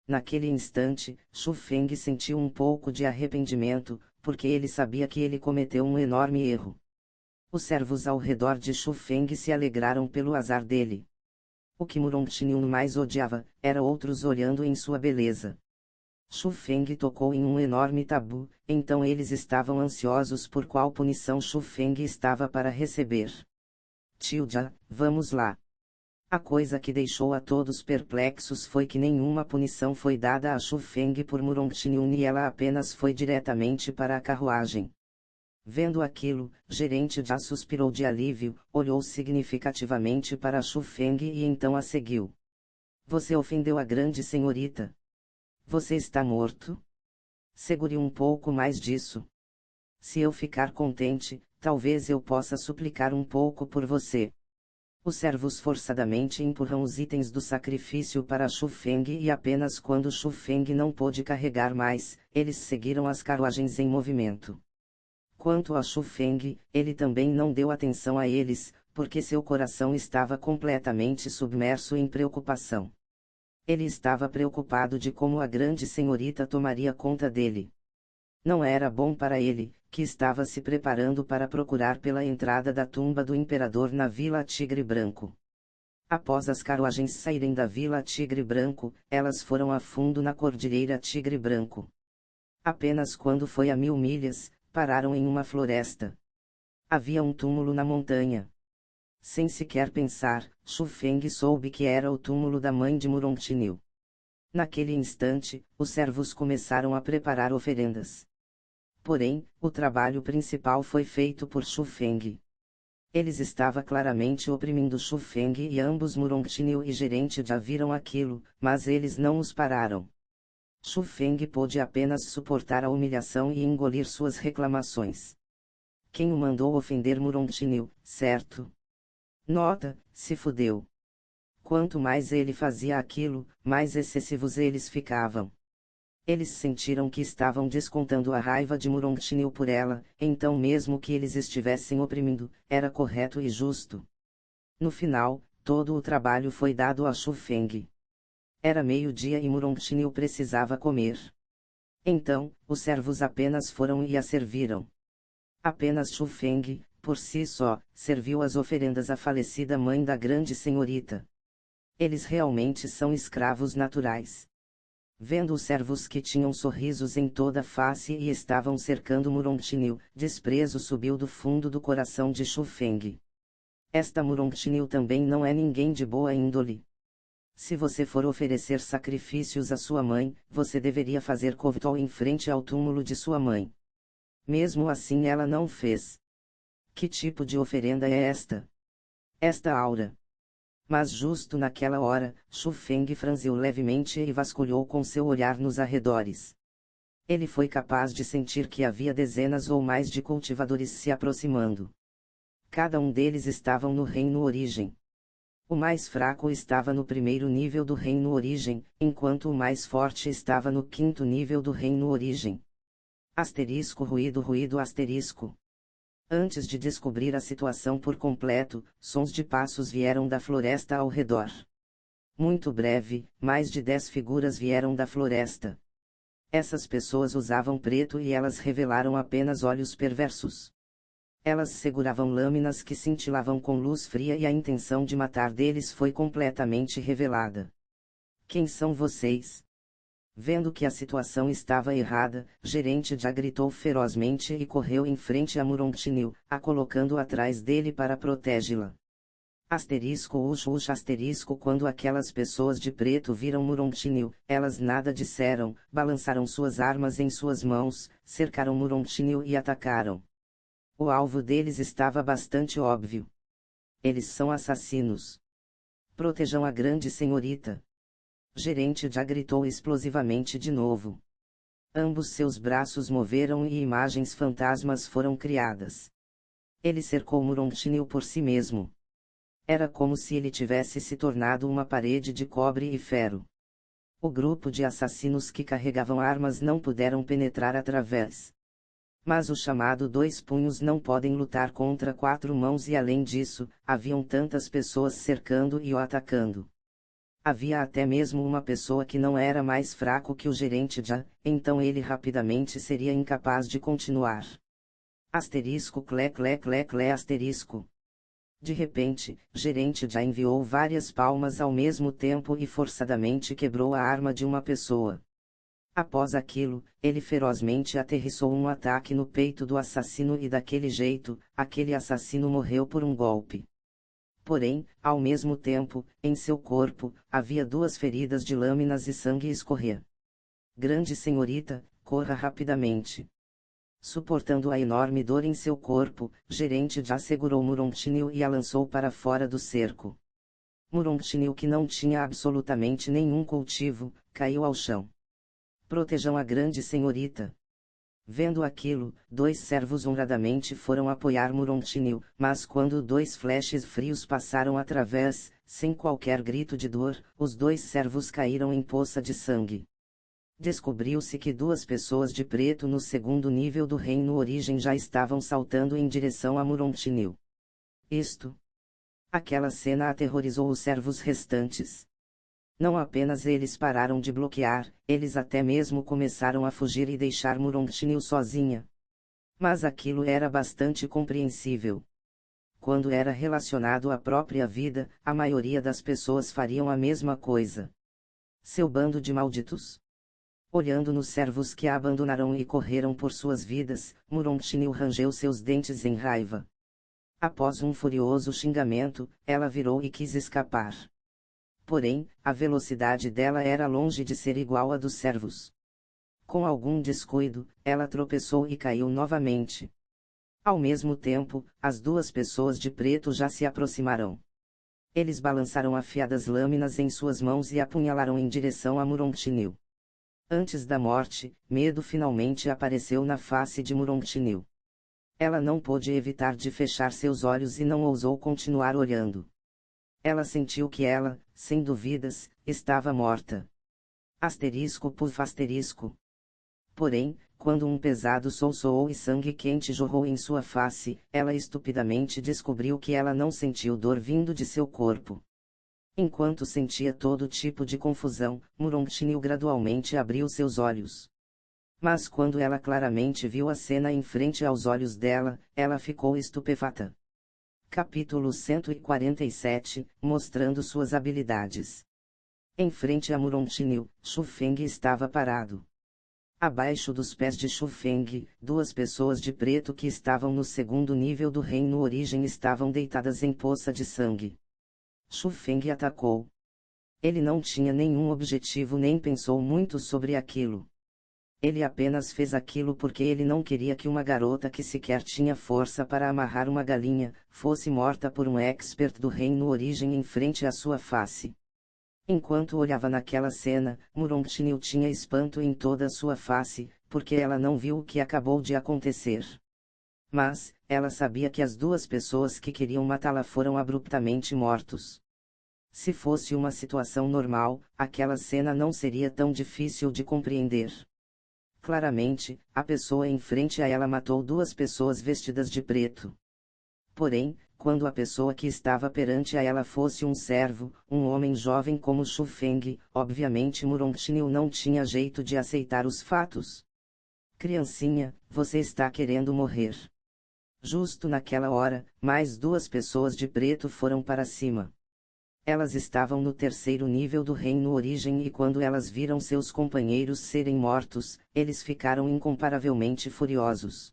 Naquele instante, Xu Feng sentiu um pouco de arrependimento, porque ele sabia que ele cometeu um enorme erro. Os servos ao redor de Xu Feng se alegraram pelo azar dele. O que Murongtinil mais odiava, era outros olhando em sua beleza. Xu Feng tocou em um enorme tabu, então eles estavam ansiosos por qual punição Xu Feng estava para receber. Tilda, vamos lá. A coisa que deixou a todos perplexos foi que nenhuma punição foi dada a Xu Feng por Murongtinil e ela apenas foi diretamente para a carruagem. Vendo aquilo, gerente já suspirou de alívio, olhou significativamente para Xu Feng e então a seguiu. Você ofendeu a grande senhorita. Você está morto? Segure um pouco mais disso. Se eu ficar contente, talvez eu possa suplicar um pouco por você. Os servos forçadamente empurram os itens do sacrifício para Xu Feng e apenas quando Xu Feng não pôde carregar mais, eles seguiram as carruagens em movimento. Quanto a Xu Feng, ele também não deu atenção a eles, porque seu coração estava completamente submerso em preocupação. Ele estava preocupado de como a grande senhorita tomaria conta dele. Não era bom para ele, que estava se preparando para procurar pela entrada da tumba do imperador na Vila Tigre Branco. Após as carruagens saírem da Vila Tigre Branco, elas foram a fundo na Cordilheira Tigre Branco. Apenas quando foi a 1000 milhas, pararam em uma floresta. Havia um túmulo na montanha. Sem sequer pensar, Xu Feng soube que era o túmulo da mãe de Murongtinil. Naquele instante, os servos começaram a preparar oferendas. Porém, o trabalho principal foi feito por Xu Feng. Eles estavam claramente oprimindo Xu Feng e ambos Murongtinil e gerente já viram aquilo, mas eles não os pararam. Xu Feng pôde apenas suportar a humilhação e engolir suas reclamações. Quem o mandou ofender Murongtinil, certo? Nota, se fudeu. Quanto mais ele fazia aquilo, mais excessivos eles ficavam. Eles sentiram que estavam descontando a raiva de Murongtinil por ela, então mesmo que eles estivessem oprimindo, era correto e justo. No final, todo o trabalho foi dado a Xu Feng. Era meio-dia e Murongtinil precisava comer. Então, os servos apenas foram e a serviram. Apenas Xu Feng, por si só, serviu as oferendas à falecida mãe da grande senhorita. Eles realmente são escravos naturais. Vendo os servos que tinham sorrisos em toda a face e estavam cercando Murongtinil, desprezo subiu do fundo do coração de Xu Feng. Esta Murongtinil também não é ninguém de boa índole. Se você for oferecer sacrifícios à sua mãe, você deveria fazer Kovtol em frente ao túmulo de sua mãe. Mesmo assim ela não fez. Que tipo de oferenda é esta? Esta aura. Mas justo naquela hora, Xu Feng franziu levemente e vasculhou com seu olhar nos arredores. Ele foi capaz de sentir que havia dezenas ou mais de cultivadores se aproximando. Cada um deles estavam no reino origem. O mais fraco estava no primeiro nível do reino origem, enquanto o mais forte estava no quinto nível do reino origem. Asterisco ruído ruído asterisco. Antes de descobrir a situação por completo, sons de passos vieram da floresta ao redor. Muito breve, mais de 10 figuras vieram da floresta. Essas pessoas usavam preto e elas revelaram apenas olhos perversos. Elas seguravam lâminas que cintilavam com luz fria e a intenção de matar deles foi completamente revelada. Quem são vocês? Vendo que a situação estava errada, Gerente já gritou ferozmente e correu em frente a Murontinil, a colocando atrás dele para protegê-la. Asterisco asterisco quando aquelas pessoas de preto viram Murontinil, elas nada disseram, balançaram suas armas em suas mãos, cercaram Murontinil e atacaram. O alvo deles estava bastante óbvio. Eles são assassinos. Protejam a grande senhorita. Gerente já gritou explosivamente de novo. Ambos seus braços moveram e imagens fantasmas foram criadas. Ele cercou Murontinil por si mesmo. Era como se ele tivesse se tornado uma parede de cobre e ferro. O grupo de assassinos que carregavam armas não puderam penetrar através. Mas o chamado dois punhos não podem lutar contra quatro mãos e além disso, haviam tantas pessoas cercando e o atacando. Havia até mesmo uma pessoa que não era mais fraco que o gerente já, então ele rapidamente seria incapaz de continuar. Asterisco clé asterisco. De repente, gerente já enviou várias palmas ao mesmo tempo e forçadamente quebrou a arma de uma pessoa. Após aquilo, ele ferozmente aterrissou um ataque no peito do assassino e daquele jeito, aquele assassino morreu por um golpe. Porém, ao mesmo tempo, em seu corpo, havia duas feridas de lâminas e sangue escorria. Grande senhorita, corra rapidamente. Suportando a enorme dor em seu corpo, gerente já segurou Murontinil e a lançou para fora do cerco. Murontinil, que não tinha absolutamente nenhum cultivo, caiu ao chão. Protejam a grande senhorita. Vendo aquilo, dois servos honradamente foram apoiar Murontinil, mas quando dois flashes frios passaram através, sem qualquer grito de dor, os dois servos caíram em poça de sangue. Descobriu-se que duas pessoas de preto no segundo nível do reino origem já estavam saltando em direção a Murontinil. Aquela cena aterrorizou os servos restantes. Não apenas eles pararam de bloquear, eles até mesmo começaram a fugir e deixar Murontinil sozinha. Mas aquilo era bastante compreensível. Quando era relacionado à própria vida, a maioria das pessoas fariam a mesma coisa. Seu bando de malditos. Olhando nos servos que a abandonaram e correram por suas vidas, Murontinil rangeu seus dentes em raiva. Após um furioso xingamento, ela virou e quis escapar. Porém, a velocidade dela era longe de ser igual à dos servos. Com algum descuido, ela tropeçou e caiu novamente. Ao mesmo tempo, as duas pessoas de preto já se aproximaram. Eles balançaram afiadas lâminas em suas mãos e apunhalaram em direção a Murontinil. Antes da morte, medo finalmente apareceu na face de Murontinil. Ela não pôde evitar de fechar seus olhos e não ousou continuar olhando. Ela sentiu que ela, sem dúvidas, estava morta. Asterisco. Porém, quando um pesado sol soou e sangue quente jorrou em sua face, ela estupidamente descobriu que ela não sentiu dor vindo de seu corpo. Enquanto sentia todo tipo de confusão, Murontinil gradualmente abriu seus olhos. Mas quando ela claramente viu a cena em frente aos olhos dela, ela ficou estupefata. Capítulo 147, mostrando suas habilidades. Em frente a Murontinil, Shu Feng estava parado. Abaixo dos pés de Shu Feng, duas pessoas de preto que estavam no segundo nível do reino origem estavam deitadas em poça de sangue. Shu Feng atacou. Ele não tinha nenhum objetivo nem pensou muito sobre aquilo. Ele apenas fez aquilo porque ele não queria que uma garota que sequer tinha força para amarrar uma galinha, fosse morta por um expert do reino origem em frente à sua face. Enquanto olhava naquela cena, Murontinil tinha espanto em toda a sua face, porque ela não viu o que acabou de acontecer. Mas, ela sabia que as duas pessoas que queriam matá-la foram abruptamente mortos. Se fosse uma situação normal, aquela cena não seria tão difícil de compreender. Claramente, a pessoa em frente a ela matou duas pessoas vestidas de preto. Porém, quando a pessoa que estava perante a ela fosse um servo, um homem jovem como Xu Feng, obviamente Murongxinil não tinha jeito de aceitar os fatos. Criancinha, você está querendo morrer. Justo naquela hora, mais duas pessoas de preto foram para cima. Elas estavam no terceiro nível do reino origem e quando elas viram seus companheiros serem mortos, eles ficaram incomparavelmente furiosos.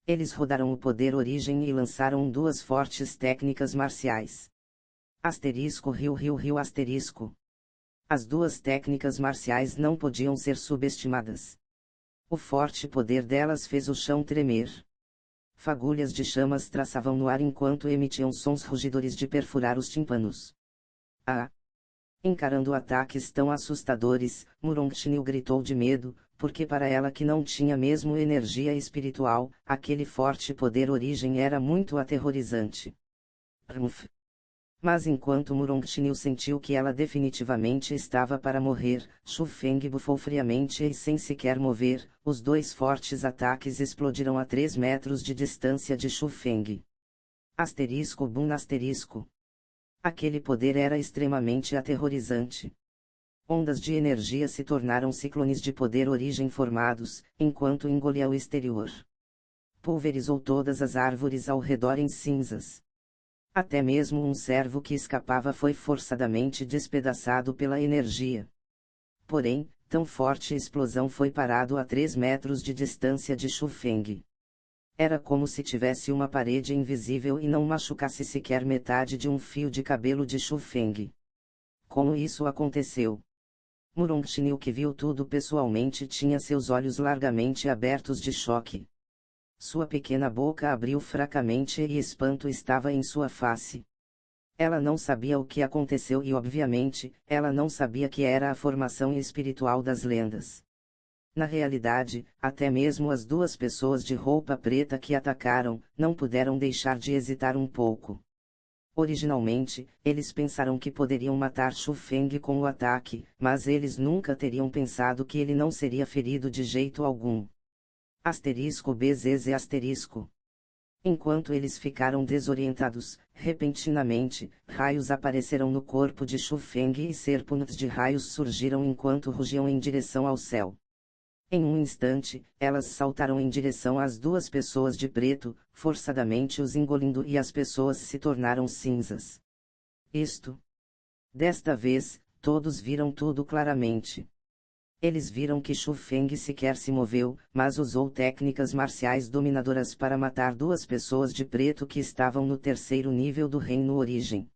Eles rodaram o poder origem e lançaram duas fortes técnicas marciais. Asterisco riu riu riu asterisco. As duas técnicas marciais não podiam ser subestimadas. O forte poder delas fez o chão tremer. Fagulhas de chamas traçavam no ar enquanto emitiam sons rugidores de perfurar os tímpanos. Ah! Encarando ataques tão assustadores, Murongxinil gritou de medo, porque para ela que não tinha mesmo energia espiritual, aquele forte poder origem era muito aterrorizante. Rumf. Mas enquanto Murongxinil sentiu que ela definitivamente estava para morrer, Xu Feng bufou friamente e sem sequer mover, os dois fortes ataques explodiram a 3 metros de distância de Xu Feng. Asterisco bum asterisco. Aquele poder era extremamente aterrorizante. Ondas de energia se tornaram ciclones de poder origem formados, enquanto engolia o exterior. Pulverizou todas as árvores ao redor em cinzas. Até mesmo um servo que escapava foi forçadamente despedaçado pela energia. Porém, tão forte explosão foi parado a 3 metros de distância de Xu Feng. Era como se tivesse uma parede invisível e não machucasse sequer metade de um fio de cabelo de Xu Feng. Como isso aconteceu? Murongxinil, que viu tudo pessoalmente, tinha seus olhos largamente abertos de choque. Sua pequena boca abriu fracamente e espanto estava em sua face. Ela não sabia o que aconteceu e obviamente, ela não sabia que era a formação espiritual das lendas. Na realidade, até mesmo as duas pessoas de roupa preta que atacaram, não puderam deixar de hesitar um pouco. Originalmente, eles pensaram que poderiam matar Xu Feng com o ataque, mas eles nunca teriam pensado que ele não seria ferido de jeito algum. Asterisco BZZ asterisco. Enquanto eles ficaram desorientados, repentinamente, raios apareceram no corpo de Xu Feng e serpentes de raios surgiram enquanto rugiam em direção ao céu. Em um instante, elas saltaram em direção às duas pessoas de preto, forçadamente os engolindo e as pessoas se tornaram cinzas. Desta vez, todos viram tudo claramente. Eles viram que Xu Feng sequer se moveu, mas usou técnicas marciais dominadoras para matar duas pessoas de preto que estavam no terceiro nível do reino origem.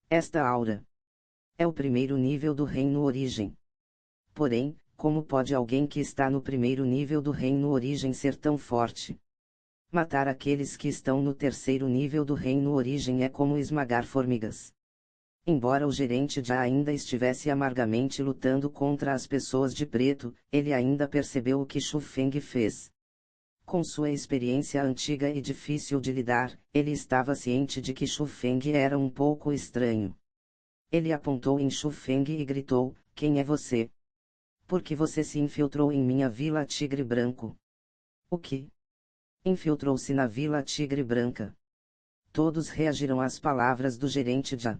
Esta aura é o primeiro nível do reino origem. Porém, como pode alguém que está no primeiro nível do reino origem ser tão forte? Matar aqueles que estão no terceiro nível do reino origem é como esmagar formigas. Embora o gerente já ainda estivesse amargamente lutando contra as pessoas de preto, ele ainda percebeu o que Xu Feng fez. Com sua experiência antiga e difícil de lidar, ele estava ciente de que Xu Feng era um pouco estranho. Ele apontou em Xu Feng e gritou: "Quem é você? Por que você se infiltrou em minha Vila Tigre Branco?" "O que?" "Infiltrou-se na Vila Tigre Branca." Todos reagiram às palavras do gerente Jia.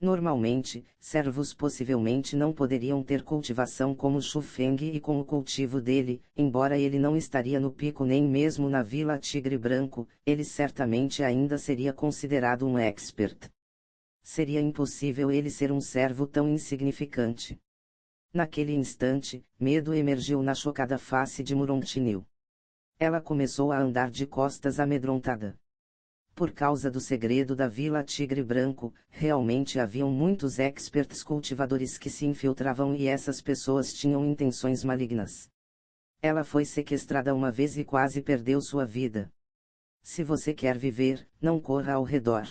Normalmente, servos possivelmente não poderiam ter cultivação como Xu Feng e com o cultivo dele, embora ele não estaria no pico nem mesmo na Vila Tigre Branco, ele certamente ainda seria considerado um expert. Seria impossível ele ser um servo tão insignificante. Naquele instante, medo emergiu na chocada face de Murongxinil. Ela começou a andar de costas amedrontada. Por causa do segredo da Vila Tigre Branco, realmente haviam muitos experts cultivadores que se infiltravam e essas pessoas tinham intenções malignas. Ela foi sequestrada uma vez e quase perdeu sua vida. Se você quer viver, não corra ao redor.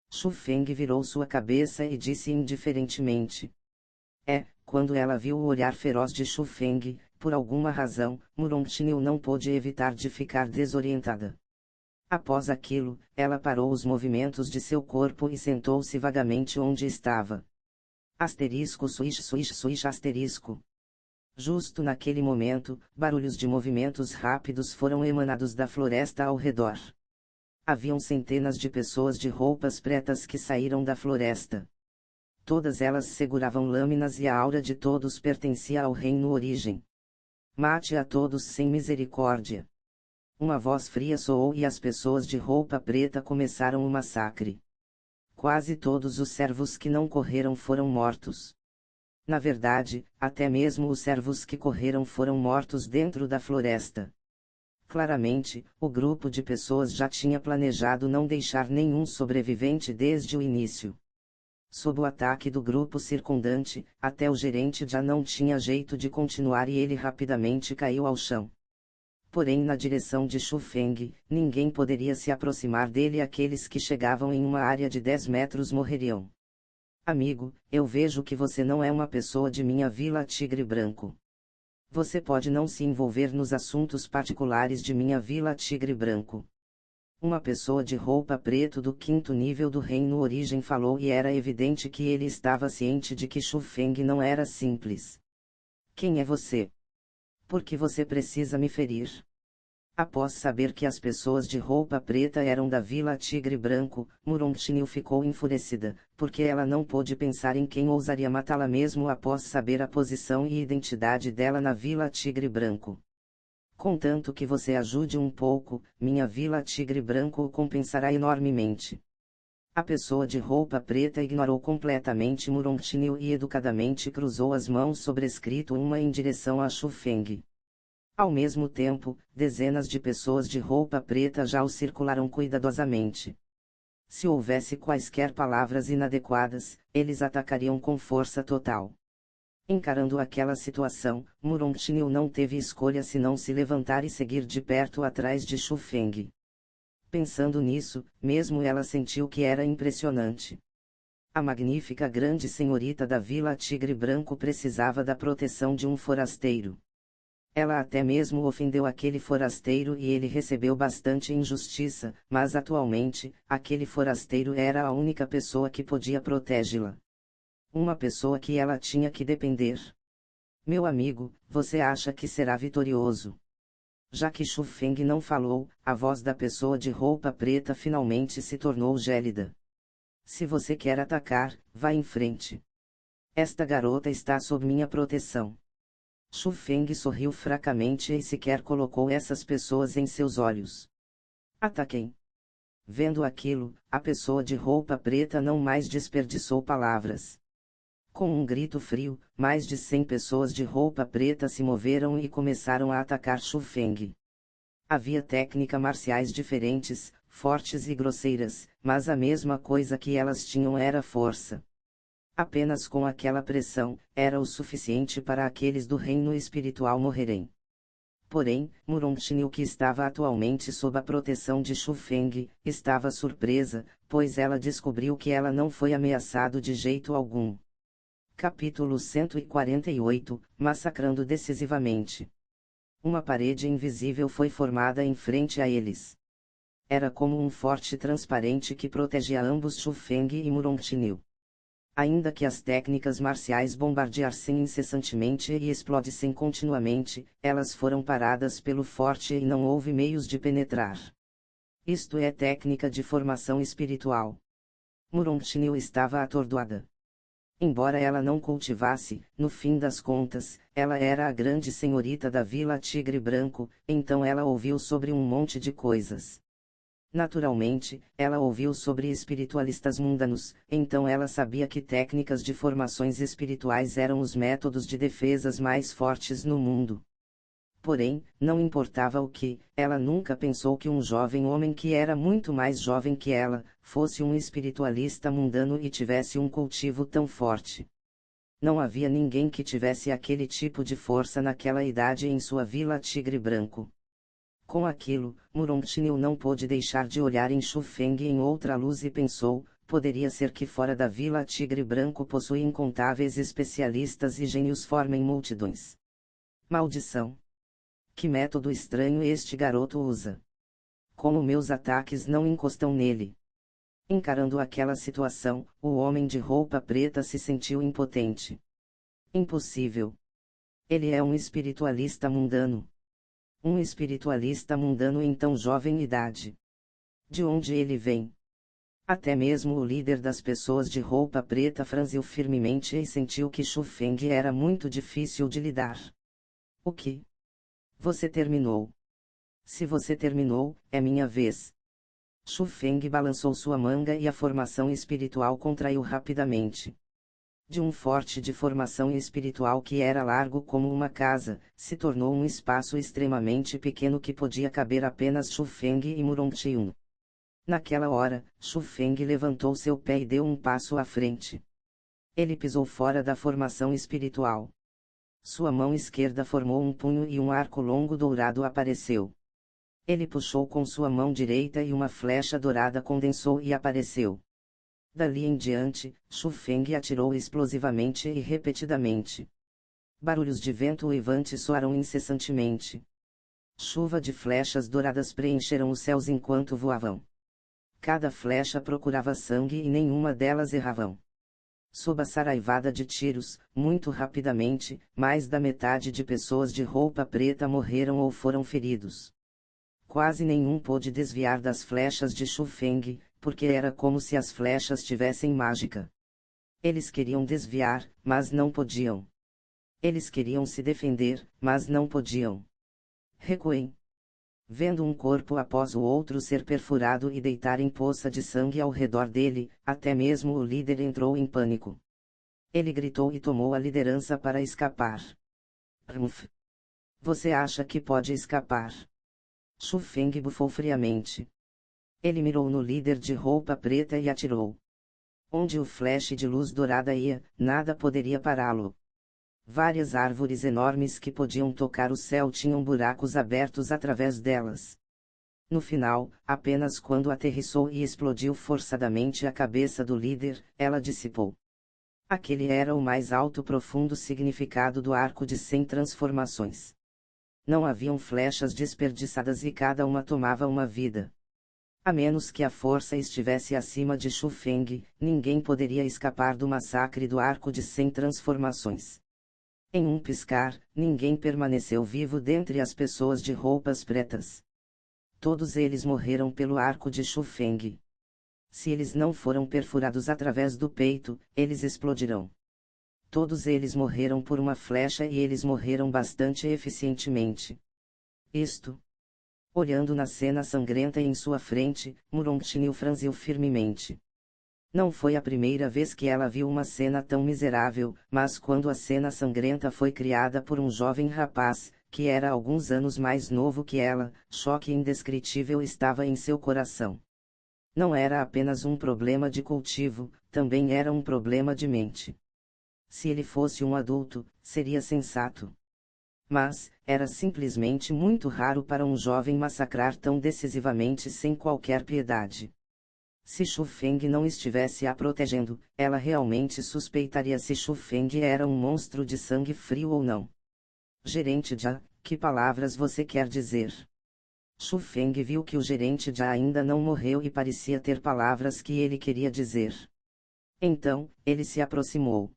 Xu Feng virou sua cabeça e disse indiferentemente. Quando ela viu o olhar feroz de Xu Feng, por alguma razão, Murongxinil não pôde evitar de ficar desorientada. Após aquilo, ela parou os movimentos de seu corpo e sentou-se vagamente onde estava. Asterisco swish swish swish asterisco. Justo naquele momento, barulhos de movimentos rápidos foram emanados da floresta ao redor. Haviam centenas de pessoas de roupas pretas que saíram da floresta. Todas elas seguravam lâminas e a aura de todos pertencia ao reino origem. Mate a todos sem misericórdia. Uma voz fria soou e as pessoas de roupa preta começaram o massacre. Quase todos os servos que não correram foram mortos. Na verdade, até mesmo os servos que correram foram mortos dentro da floresta. Claramente, o grupo de pessoas já tinha planejado não deixar nenhum sobrevivente desde o início. Sob o ataque do grupo circundante, até o gerente já não tinha jeito de continuar e ele rapidamente caiu ao chão. Porém, na direção de Shu Feng, ninguém poderia se aproximar dele e aqueles que chegavam em uma área de 10 metros morreriam. Amigo, eu vejo que você não é uma pessoa de minha Vila Tigre Branco. Você pode não se envolver nos assuntos particulares de minha Vila Tigre Branco. Uma pessoa de roupa preto do 5º nível do Reino Origem falou e era evidente que ele estava ciente de que Shu Feng não era simples. Quem é você? Por que você precisa me ferir? Após saber que as pessoas de roupa preta eram da Vila Tigre Branco, Murongxinil ficou enfurecida, porque ela não pôde pensar em quem ousaria matá-la mesmo após saber a posição e identidade dela na Vila Tigre Branco. Contanto que você ajude um pouco, minha Vila Tigre Branco o compensará enormemente. A pessoa de roupa preta ignorou completamente Murongxinil e educadamente cruzou as mãos sobrescrito uma em direção a Shu Feng. Ao mesmo tempo, dezenas de pessoas de roupa preta já o circularam cuidadosamente. Se houvesse quaisquer palavras inadequadas, eles atacariam com força total. Encarando aquela situação, Murongxinil não teve escolha senão se levantar e seguir de perto atrás de Shu Feng. Pensando nisso, mesmo ela sentiu que era impressionante. A magnífica grande senhorita da Vila Tigre Branco precisava da proteção de um forasteiro. Ela até mesmo ofendeu aquele forasteiro e ele recebeu bastante injustiça, mas atualmente, aquele forasteiro era a única pessoa que podia protegê-la. Uma pessoa que ela tinha que depender. Meu amigo, você acha que será vitorioso? Já que Shu Feng não falou, a voz da pessoa de roupa preta finalmente se tornou gélida. Se você quer atacar, vá em frente. Esta garota está sob minha proteção. Shu Feng sorriu fracamente e sequer colocou essas pessoas em seus olhos. Ataquem. Vendo aquilo, a pessoa de roupa preta não mais desperdiçou palavras. Com um grito frio, mais de 100 pessoas de roupa preta se moveram e começaram a atacar Shu Feng. Havia técnicas marciais diferentes, fortes e grosseiras, mas a mesma coisa que elas tinham era força. Apenas com aquela pressão, era o suficiente para aqueles do reino espiritual morrerem. Porém, Murongxinil, que estava atualmente sob a proteção de Shu Feng, estava surpresa, pois ela descobriu que ela não foi ameaçado de jeito algum. Capítulo 148, Massacrando decisivamente. Uma parede invisível foi formada em frente a eles. Era como um forte transparente que protegia ambos Shu Feng e Murongxinil. Ainda que as técnicas marciais bombardeassem incessantemente e explodissem continuamente, elas foram paradas pelo forte e não houve meios de penetrar. Isto é técnica de formação espiritual. Murongxinil estava atordoada. Embora ela não cultivasse, no fim das contas, ela era a grande senhorita da Vila Tigre Branco, então ela ouviu sobre um monte de coisas. Naturalmente, ela ouviu sobre espiritualistas mundanos, então ela sabia que técnicas de formações espirituais eram os métodos de defesas mais fortes no mundo. Porém, não importava o que, ela nunca pensou que um jovem homem que era muito mais jovem que ela, fosse um espiritualista mundano e tivesse um cultivo tão forte. Não havia ninguém que tivesse aquele tipo de força naquela idade em sua Vila Tigre Branco. Com aquilo, Murongxinil não pôde deixar de olhar em Shu Feng em outra luz e pensou, poderia ser que fora da Vila Tigre Branco possui incontáveis especialistas e gênios formem multidões. Maldição! Que método estranho este garoto usa. como meus ataques não encostam nele. Encarando aquela situação, o homem de roupa preta se sentiu impotente. Impossível. Ele é um espiritualista mundano. Um espiritualista mundano em tão jovem idade. De onde ele vem? Até mesmo o líder das pessoas de roupa preta franziu firmemente e sentiu que Xu Feng era muito difícil de lidar. O que? Você terminou. Se você terminou, é minha vez. Xu Feng balançou sua manga e a formação espiritual contraiu rapidamente. De um forte de formação espiritual que era largo como uma casa, se tornou um espaço extremamente pequeno que podia caber apenas Xu Feng e Murongxiun. Naquela hora, Xu Feng levantou seu pé e deu um passo à frente. Ele pisou fora da formação espiritual. Sua mão esquerda formou um punho e um arco longo dourado apareceu. Ele puxou com sua mão direita e uma flecha dourada condensou e apareceu. Dali em diante, Xu Feng atirou explosivamente e repetidamente. Barulhos de vento uivante soaram incessantemente. Chuva de flechas douradas preencheram os céus enquanto voavam. Cada flecha procurava sangue e nenhuma delas erravam. Sob a saraivada de tiros, muito rapidamente, mais da metade de pessoas de roupa preta morreram ou foram feridos. Quase nenhum pôde desviar das flechas de Xu Feng, porque era como se as flechas tivessem mágica. Eles queriam desviar, mas não podiam. Eles queriam se defender, mas não podiam. Recuem. Vendo um corpo após o outro ser perfurado e deitar em poça de sangue ao redor dele, até mesmo o líder entrou em pânico. Ele gritou e tomou a liderança para escapar. Rumpf. Você acha que pode escapar? Xu Feng bufou friamente. Ele mirou no líder de roupa preta e atirou. Onde o flash de luz dourada ia, nada poderia pará-lo. Várias árvores enormes que podiam tocar o céu tinham buracos abertos através delas. No final, apenas quando aterrissou e explodiu forçadamente a cabeça do líder, ela dissipou. Aquele era o mais alto profundo significado do arco de 100 transformações. Não haviam flechas desperdiçadas e cada uma tomava uma vida. A menos que a força estivesse acima de Xu Feng, ninguém poderia escapar do massacre do arco de 100 transformações. Em um piscar, ninguém permaneceu vivo dentre as pessoas de roupas pretas. Todos eles morreram pelo arco de Xu Feng. Se eles não foram perfurados através do peito, eles explodirão. Todos eles morreram por uma flecha e eles morreram bastante eficientemente. Olhando na cena sangrenta em sua frente, Murongxiu franziu firmemente. Não foi a primeira vez que ela viu uma cena tão miserável, mas quando a cena sangrenta foi criada por um jovem rapaz, que era alguns anos mais novo que ela, choque indescritível estava em seu coração. Não era apenas um problema de cultivo, também era um problema de mente. Se ele fosse um adulto, seria sensato. Mas, era simplesmente muito raro para um jovem massacrar tão decisivamente sem qualquer piedade. Se Xu Feng não estivesse a protegendo, ela realmente suspeitaria se Xu Feng era um monstro de sangue frio ou não. Gerente Jia, que palavras você quer dizer? Xu Feng viu que o gerente Jia ainda não morreu e parecia ter palavras que ele queria dizer. Então, ele se aproximou.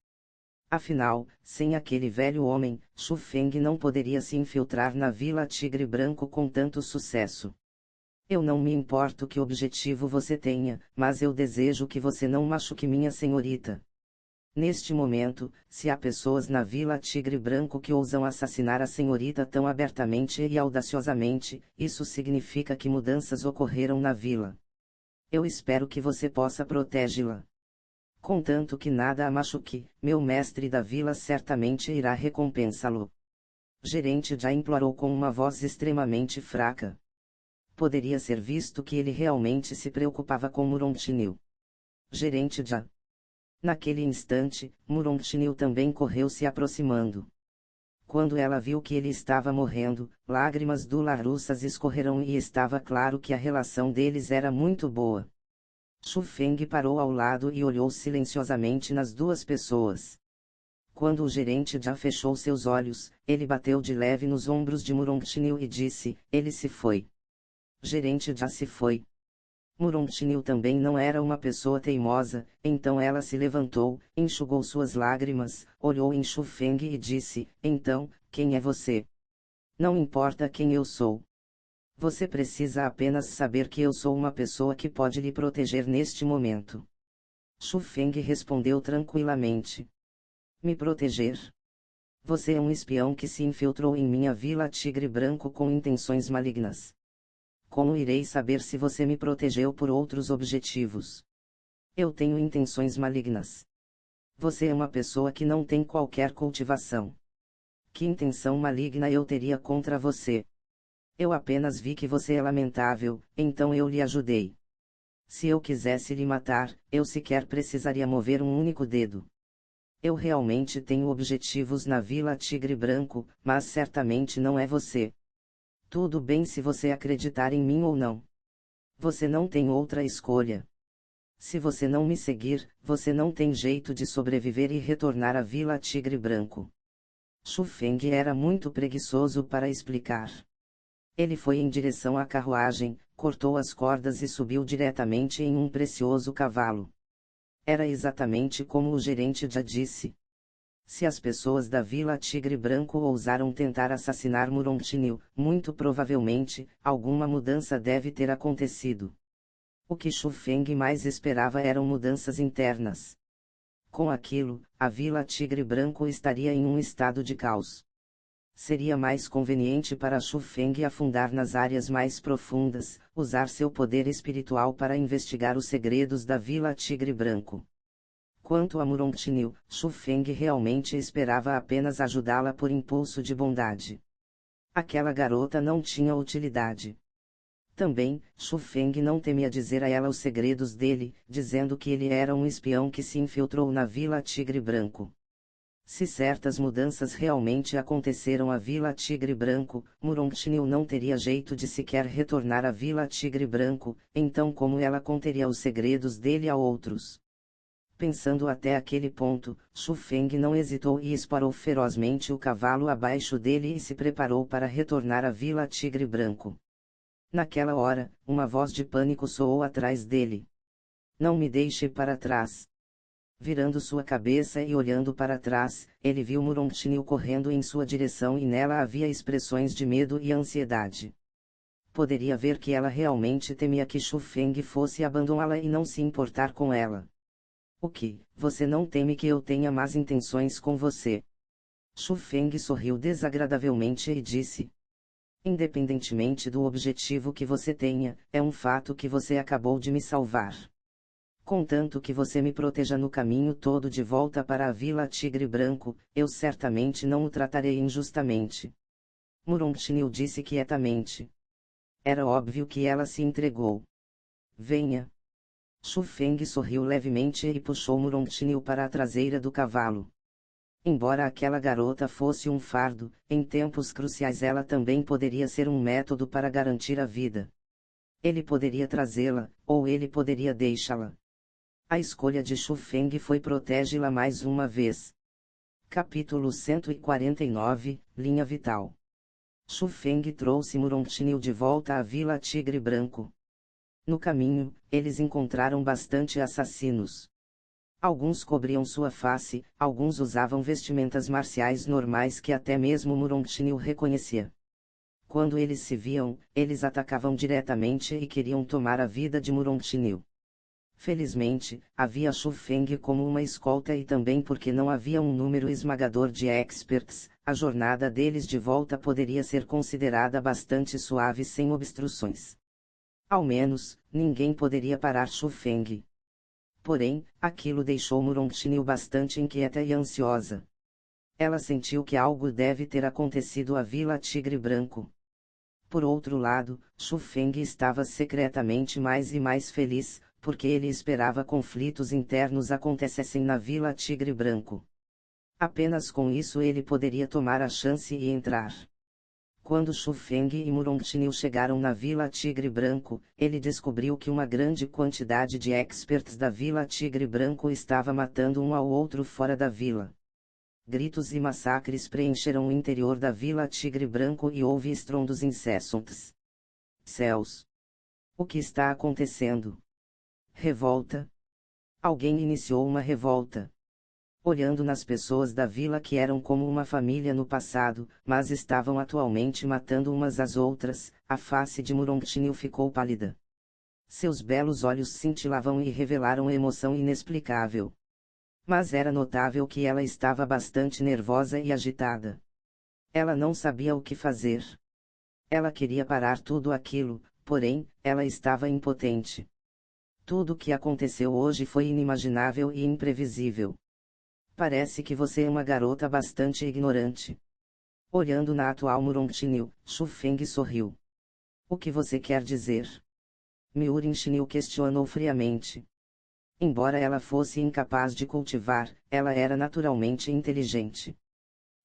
Afinal, sem aquele velho homem, Xu Feng não poderia se infiltrar na Vila Tigre Branco com tanto sucesso. Eu não me importo que objetivo você tenha, mas eu desejo que você não machuque minha senhorita. Neste momento, se há pessoas na Vila Tigre Branco que ousam assassinar a senhorita tão abertamente e audaciosamente, isso significa que mudanças ocorreram na vila. Eu espero que você possa protegê-la. Contanto que nada a machuque, meu mestre da vila certamente irá recompensá-lo. Gerente já implorou com uma voz extremamente fraca. Poderia ser visto que ele realmente se preocupava com Murongxiu. Gerente já. Naquele instante, Murongxiu também correu se aproximando. Quando ela viu que ele estava morrendo, lágrimas dolorosas escorreram e estava claro que a relação deles era muito boa. Xu Feng parou ao lado e olhou silenciosamente nas duas pessoas. Quando o gerente já fechou seus olhos, ele bateu de leve nos ombros de Murongxiu e disse, ele se foi. Gerente já se foi. Murontinil também não era uma pessoa teimosa, então ela se levantou, enxugou suas lágrimas, olhou em Xu Feng e disse: então, quem é você? Não importa quem eu sou. Você precisa apenas saber que eu sou uma pessoa que pode lhe proteger neste momento. Xu Feng respondeu tranquilamente. Me proteger? Você é um espião que se infiltrou em minha vila Tigre Branco com intenções malignas. Como irei saber se você me protegeu por outros objetivos? Eu tenho intenções malignas. Você é uma pessoa que não tem qualquer cultivação. Que intenção maligna eu teria contra você? Eu apenas vi que você é lamentável, então eu lhe ajudei. Se eu quisesse lhe matar, eu sequer precisaria mover um único dedo. Eu realmente tenho objetivos na Vila Tigre Branco, mas certamente não é você. Tudo bem se você acreditar em mim ou não. Você não tem outra escolha. Se você não me seguir, você não tem jeito de sobreviver e retornar à Vila Tigre Branco. Xu Feng era muito preguiçoso para explicar. Ele foi em direção à carruagem, cortou as cordas e subiu diretamente em um precioso cavalo. Era exatamente como o gerente já disse. Se as pessoas da Vila Tigre Branco ousaram tentar assassinar Murontinil, muito provavelmente, alguma mudança deve ter acontecido. O que Xu Feng mais esperava eram mudanças internas. Com aquilo, a Vila Tigre Branco estaria em um estado de caos. Seria mais conveniente para Xu Feng afundar nas áreas mais profundas, usar seu poder espiritual para investigar os segredos da Vila Tigre Branco. Quanto a Murontinil, Xu Feng realmente esperava apenas ajudá-la por impulso de bondade. Aquela garota não tinha utilidade. Também, Xu Feng não temia dizer a ela os segredos dele, dizendo que ele era um espião que se infiltrou na Vila Tigre Branco. Se certas mudanças realmente aconteceram à Vila Tigre Branco, Murontinil não teria jeito de sequer retornar à Vila Tigre Branco, então como ela conteria os segredos dele a outros? Pensando até aquele ponto, Xu Feng não hesitou e esparou ferozmente o cavalo abaixo dele e se preparou para retornar à Vila Tigre Branco. Naquela hora, uma voz de pânico soou atrás dele. Não me deixe para trás. Virando sua cabeça e olhando para trás, ele viu Murontinil correndo em sua direção e nela havia expressões de medo e ansiedade. Poderia ver que ela realmente temia que Xu Feng fosse abandoná-la e não se importar com ela. O que, você não teme que eu tenha más intenções com você? Xu Feng sorriu desagradavelmente e disse. Independentemente do objetivo que você tenha, é um fato que você acabou de me salvar. Contanto que você me proteja no caminho todo de volta para a Vila Tigre Branco, eu certamente não o tratarei injustamente. Murontinil disse quietamente. Era óbvio que ela se entregou. Venha. Xu Feng sorriu levemente e puxou Murontinil para a traseira do cavalo. Embora aquela garota fosse um fardo, em tempos cruciais ela também poderia ser um método para garantir a vida. Ele poderia trazê-la, ou ele poderia deixá-la. A escolha de Xu Feng foi protegê-la mais uma vez. Capítulo 149, Linha Vital. Xu Feng trouxe Murontinil de volta à Vila Tigre Branco. No caminho, eles encontraram bastante assassinos. Alguns cobriam sua face, alguns usavam vestimentas marciais normais que até mesmo Murontinil reconhecia. Quando eles se viam, eles atacavam diretamente e queriam tomar a vida de Murontinil. Felizmente, havia Xu Feng como uma escolta e também porque não havia um número esmagador de experts, a jornada deles de volta poderia ser considerada bastante suave sem obstruções. Ao menos, ninguém poderia parar Xu Feng. Porém, aquilo deixou Murontinil bastante inquieta e ansiosa. Ela sentiu que algo deve ter acontecido à Vila Tigre Branco. Por outro lado, Xu Feng estava secretamente mais e mais feliz, porque ele esperava conflitos internos acontecessem na Vila Tigre Branco. Apenas com isso ele poderia tomar a chance e entrar. Quando Xu Feng e Murontinil chegaram na Vila Tigre Branco, ele descobriu que uma grande quantidade de experts da Vila Tigre Branco estava matando um ao outro fora da vila. Gritos e massacres preencheram o interior da Vila Tigre Branco e houve estrondos incessantes. Céus! O que está acontecendo? Revolta? Alguém iniciou uma revolta. Olhando nas pessoas da vila que eram como uma família no passado, mas estavam atualmente matando umas às outras, a face de Murongtinil ficou pálida. Seus belos olhos cintilavam e revelaram emoção inexplicável. Mas era notável que ela estava bastante nervosa e agitada. Ela não sabia o que fazer. Ela queria parar tudo aquilo, porém, ela estava impotente. Tudo o que aconteceu hoje foi inimaginável e imprevisível. Parece que você é uma garota bastante ignorante. Olhando na atual Murongtinil, Xu Feng sorriu. O que você quer dizer? Miurin Chinil questionou friamente. Embora ela fosse incapaz de cultivar, ela era naturalmente inteligente.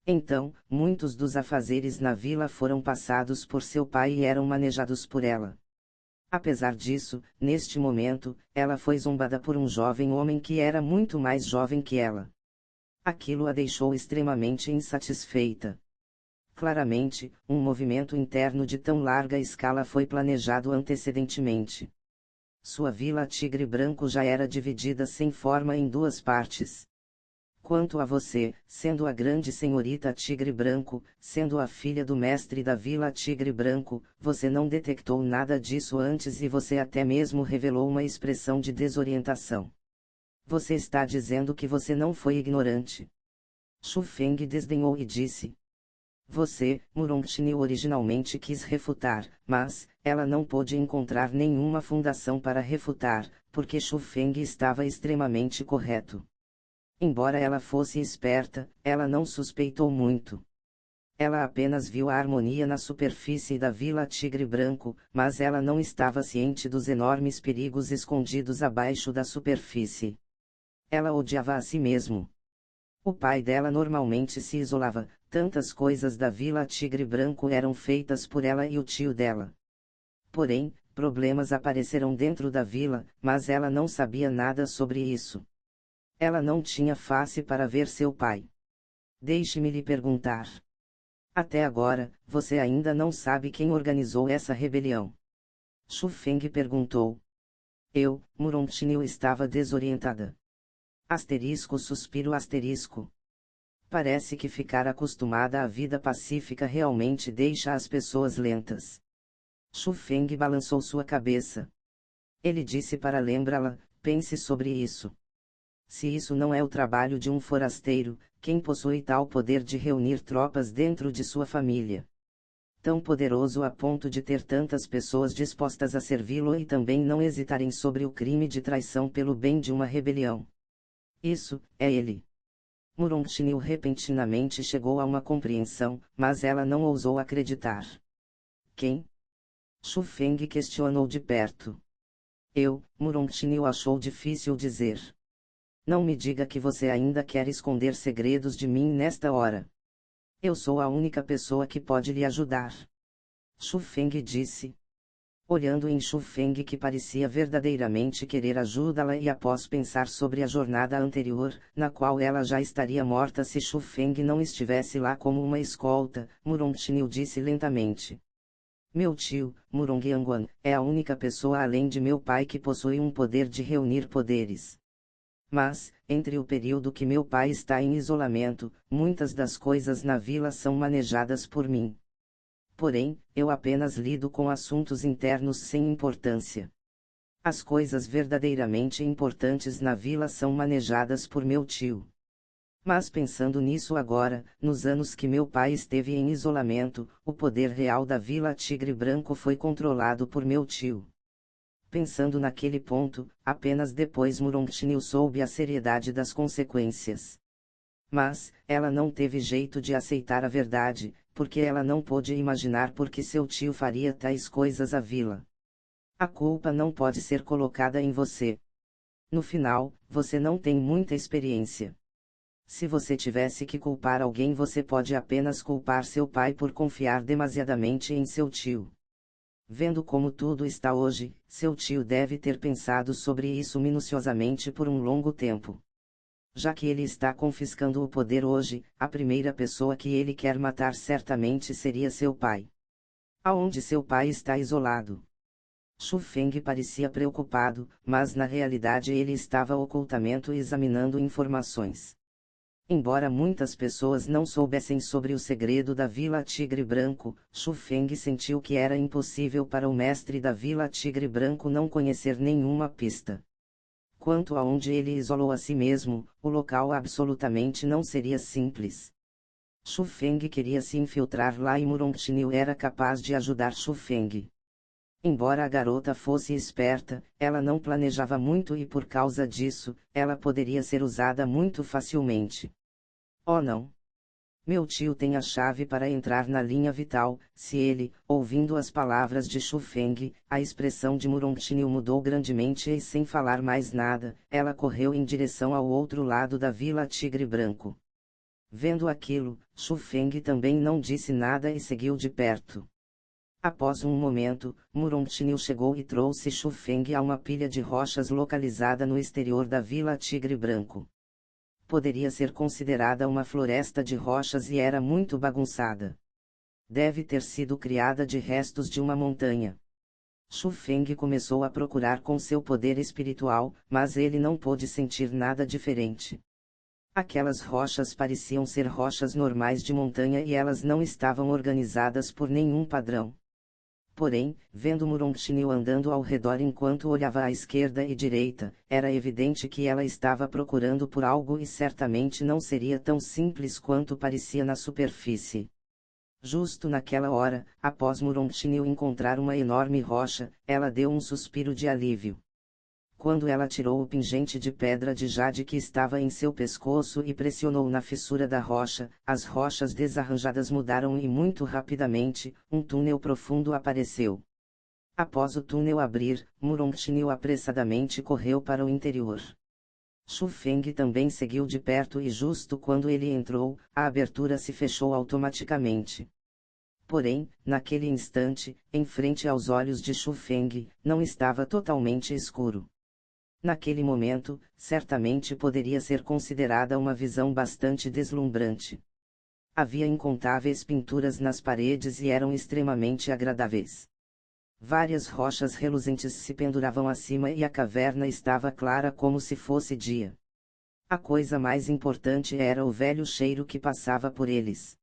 Então, muitos dos afazeres na vila foram passados por seu pai e eram manejados por ela. Apesar disso, neste momento, ela foi zombada por um jovem homem que era muito mais jovem que ela. Aquilo a deixou extremamente insatisfeita. Claramente, um movimento interno de tão larga escala foi planejado antecedentemente. Sua vila Tigre Branco já era dividida sem forma em duas partes. Quanto a você, sendo a grande senhorita Tigre Branco, sendo a filha do mestre da vila Tigre Branco, você não detectou nada disso antes e você até mesmo revelou uma expressão de desorientação. Você está dizendo que você não foi ignorante. Xu Feng desdenhou e disse. Você, Murongtinil originalmente quis refutar, mas, ela não pôde encontrar nenhuma fundação para refutar, porque Xu Feng estava extremamente correto. Embora ela fosse esperta, ela não suspeitou muito. Ela apenas viu a harmonia na superfície da Vila Tigre Branco, mas ela não estava ciente dos enormes perigos escondidos abaixo da superfície. Ela odiava a si mesmo. O pai dela normalmente se isolava, tantas coisas da Vila Tigre Branco eram feitas por ela e o tio dela. Porém, problemas apareceram dentro da vila, mas ela não sabia nada sobre isso. Ela não tinha face para ver seu pai. Deixe-me lhe perguntar. Até agora, você ainda não sabe quem organizou essa rebelião? Xu Feng perguntou. Eu, Murongtinil estava desorientada. Asterisco suspiro asterisco. Parece que ficar acostumada à vida pacífica realmente deixa as pessoas lentas. Xu Feng balançou sua cabeça. Ele disse para lembrá-la, pense sobre isso. Se isso não é o trabalho de um forasteiro, quem possui tal poder de reunir tropas dentro de sua família? Tão poderoso a ponto de ter tantas pessoas dispostas a servi-lo e também não hesitarem sobre o crime de traição pelo bem de uma rebelião. Isso, é ele. Murongtinil repentinamente chegou a uma compreensão, mas ela não ousou acreditar. Quem? Xu Feng questionou de perto. Murongtinil achou difícil dizer. Não me diga que você ainda quer esconder segredos de mim nesta hora. Eu sou a única pessoa que pode lhe ajudar. Xu Feng disse. Olhando em Xu Feng que parecia verdadeiramente querer ajudá-la e após pensar sobre a jornada anterior, na qual ela já estaria morta se Xu Feng não estivesse lá como uma escolta, Murongtinil disse lentamente. Meu tio, Murong Yanguan, é a única pessoa além de meu pai que possui um poder de reunir poderes. Mas, entre o período que meu pai está em isolamento, muitas das coisas na vila são manejadas por mim. Porém, eu apenas lido com assuntos internos sem importância. As coisas verdadeiramente importantes na vila são manejadas por meu tio. Mas pensando nisso agora, nos anos que meu pai esteve em isolamento, o poder real da Vila Tigre Branco foi controlado por meu tio. Pensando naquele ponto, apenas depois Murongtinil soube a seriedade das consequências. Mas, ela não teve jeito de aceitar a verdade, porque ela não pôde imaginar por que seu tio faria tais coisas à vila. A culpa não pode ser colocada em você. No final, você não tem muita experiência. Se você tivesse que culpar alguém, você pode apenas culpar seu pai por confiar demasiadamente em seu tio. Vendo como tudo está hoje, seu tio deve ter pensado sobre isso minuciosamente por um longo tempo. Já que ele está confiscando o poder hoje, a primeira pessoa que ele quer matar certamente seria seu pai. Aonde seu pai está isolado? Shu Feng parecia preocupado, mas na realidade ele estava ocultamente examinando informações. Embora muitas pessoas não soubessem sobre o segredo da Vila Tigre Branco, Shu Feng sentiu que era impossível para o mestre da Vila Tigre Branco não conhecer nenhuma pista. Quanto a onde ele isolou a si mesmo, o local absolutamente não seria simples. Shu Feng queria se infiltrar lá e Murong Xinyu era capaz de ajudar Shu Feng. Embora a garota fosse esperta, ela não planejava muito e por causa disso, ela poderia ser usada muito facilmente. Oh não! Meu tio tem a chave para entrar na linha vital. Se ele, ouvindo as palavras de Shu Feng, a expressão de Murong Xinyu mudou grandemente e sem falar mais nada, ela correu em direção ao outro lado da Vila Tigre Branco. Vendo aquilo, Shu Feng também não disse nada e seguiu de perto. Após um momento, Murong Xinyu chegou e trouxe Shu Feng a uma pilha de rochas localizada no exterior da Vila Tigre Branco. Poderia ser considerada uma floresta de rochas e era muito bagunçada. Deve ter sido criada de restos de uma montanha. Shu Feng começou a procurar com seu poder espiritual, mas ele não pôde sentir nada diferente. Aquelas rochas pareciam ser rochas normais de montanha e elas não estavam organizadas por nenhum padrão. Porém, vendo Murong Xinyu andando ao redor enquanto olhava à esquerda e direita, era evidente que ela estava procurando por algo e certamente não seria tão simples quanto parecia na superfície. Justo naquela hora, após Murong Xinyu encontrar uma enorme rocha, ela deu um suspiro de alívio. Quando ela tirou o pingente de pedra de jade que estava em seu pescoço e pressionou na fissura da rocha, as rochas desarranjadas mudaram e muito rapidamente, um túnel profundo apareceu. Após o túnel abrir, Murong Xinyu apressadamente correu para o interior. Shu Feng também seguiu de perto e justo quando ele entrou, a abertura se fechou automaticamente. Porém, naquele instante, em frente aos olhos de Shu Feng, não estava totalmente escuro. Naquele momento, certamente poderia ser considerada uma visão bastante deslumbrante. Havia incontáveis pinturas nas paredes e eram extremamente agradáveis. Várias rochas reluzentes se penduravam acima e a caverna estava clara como se fosse dia. A coisa mais importante era o velho cheiro que passava por eles.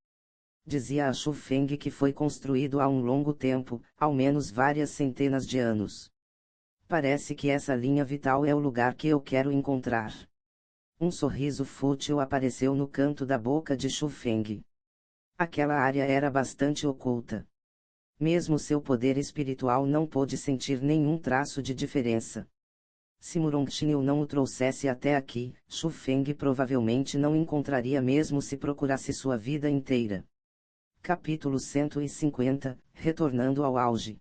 Dizia a Shu Feng que foi construído há um longo tempo, ao menos várias centenas de anos. Parece que essa linha vital é o lugar que eu quero encontrar. Um sorriso fútil apareceu no canto da boca de Shu Feng. Aquela área era bastante oculta. Mesmo seu poder espiritual não pôde sentir nenhum traço de diferença. Se Murong Xinyu não o trouxesse até aqui, Shu Feng provavelmente não encontraria mesmo se procurasse sua vida inteira. Capítulo 150, Retornando ao auge.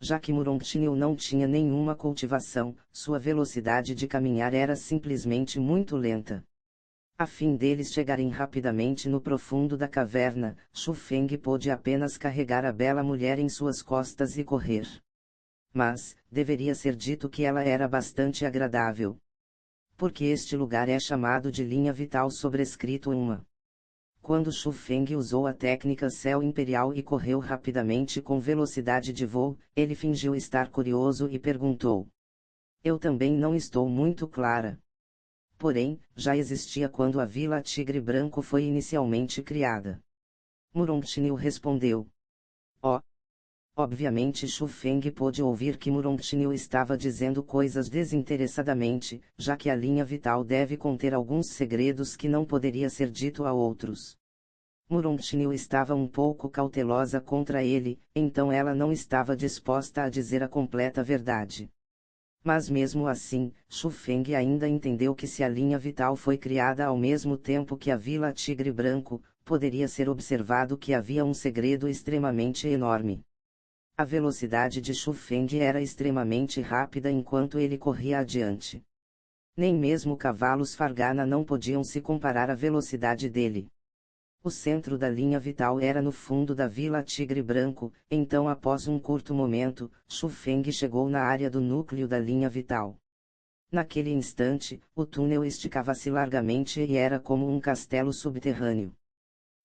Já que Murong Xinyu não tinha nenhuma cultivação, sua velocidade de caminhar era simplesmente muito lenta. A fim deles chegarem rapidamente no profundo da caverna, Shu Feng pôde apenas carregar a bela mulher em suas costas e correr. Mas, deveria ser dito que ela era bastante agradável. Porque este lugar é chamado de linha vital sobrescrito 1. Quando Shu Feng usou a técnica Céu Imperial e correu rapidamente com velocidade de voo, ele fingiu estar curioso e perguntou. Eu também não estou muito clara. Porém, já existia quando a Vila Tigre Branco foi inicialmente criada. Murong Xinyu respondeu. Oh! Obviamente Shu Feng pôde ouvir que Murong Xinyu estava dizendo coisas desinteressadamente, já que a linha vital deve conter alguns segredos que não poderia ser dito a outros. Murong Xinyu estava um pouco cautelosa contra ele, então ela não estava disposta a dizer a completa verdade. Mas mesmo assim, Shu Feng ainda entendeu que se a linha vital foi criada ao mesmo tempo que a Vila Tigre Branco, poderia ser observado que havia um segredo extremamente enorme. A velocidade de Shu Feng era extremamente rápida enquanto ele corria adiante. Nem mesmo cavalos Fargana não podiam se comparar à velocidade dele. O centro da linha vital era no fundo da Vila Tigre Branco, então após um curto momento, Shu Feng chegou na área do núcleo da linha vital. Naquele instante, o túnel esticava-se largamente e era como um castelo subterrâneo.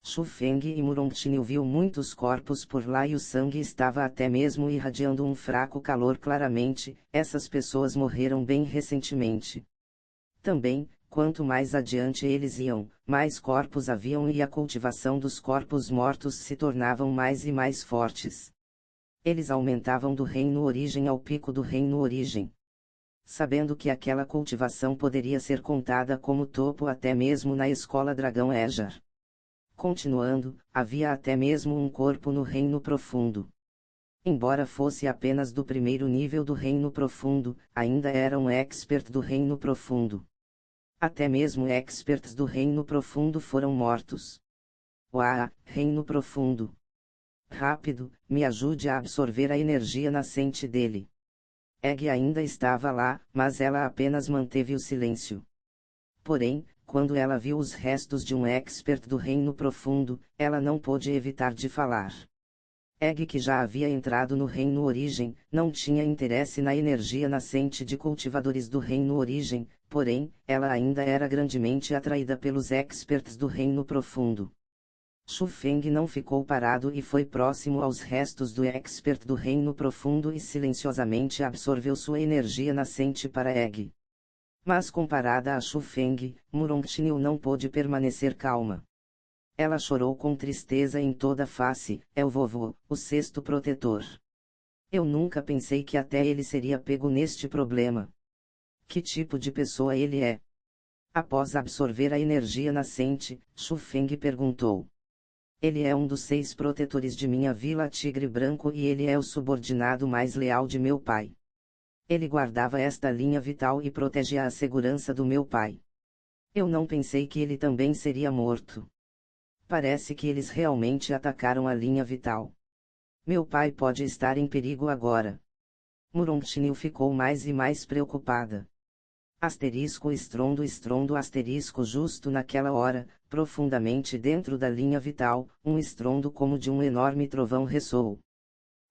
Shu Feng e Murongtinil viu muitos corpos por lá e o sangue estava até mesmo irradiando um fraco calor claramente, essas pessoas morreram bem recentemente. Também, quanto mais adiante eles iam, mais corpos haviam e a cultivação dos corpos mortos se tornavam mais e mais fortes. Eles aumentavam do reino origem ao pico do reino origem. Sabendo que aquela cultivação poderia ser contada como topo até mesmo na escola Dragão Ejar. Continuando, havia até mesmo um corpo no reino profundo. Embora fosse apenas do primeiro nível do reino profundo, ainda era um expert do reino profundo. Até mesmo experts do reino profundo foram mortos. Uau, reino profundo! Rápido, me ajude a absorver a energia nascente dele. Egg ainda estava lá, mas ela apenas manteve o silêncio. Porém, quando ela viu os restos de um expert do reino profundo, ela não pôde evitar de falar. Egg, que já havia entrado no reino origem, não tinha interesse na energia nascente de cultivadores do reino origem, porém, ela ainda era grandemente atraída pelos experts do reino profundo. Shu Feng não ficou parado e foi próximo aos restos do expert do reino profundo e silenciosamente absorveu sua energia nascente para Egg. Mas comparada a Shu Feng, Murongtinil não pôde permanecer calma. Ela chorou com tristeza em toda a face, é o vovô, o sexto protetor. Eu nunca pensei que até ele seria pego neste problema. Que tipo de pessoa ele é? Após absorver a energia nascente, Shu Feng perguntou. Ele é um dos 6 protetores de minha vila Tigre Branco e ele é o subordinado mais leal de meu pai. Ele guardava esta linha vital e protegia a segurança do meu pai. Eu não pensei que ele também seria morto. Parece que eles realmente atacaram a linha vital. Meu pai pode estar em perigo agora. Murongtinil ficou mais e mais preocupada. Asterisco estrondo asterisco justo naquela hora, profundamente dentro da linha vital, um estrondo como de um enorme trovão ressoou.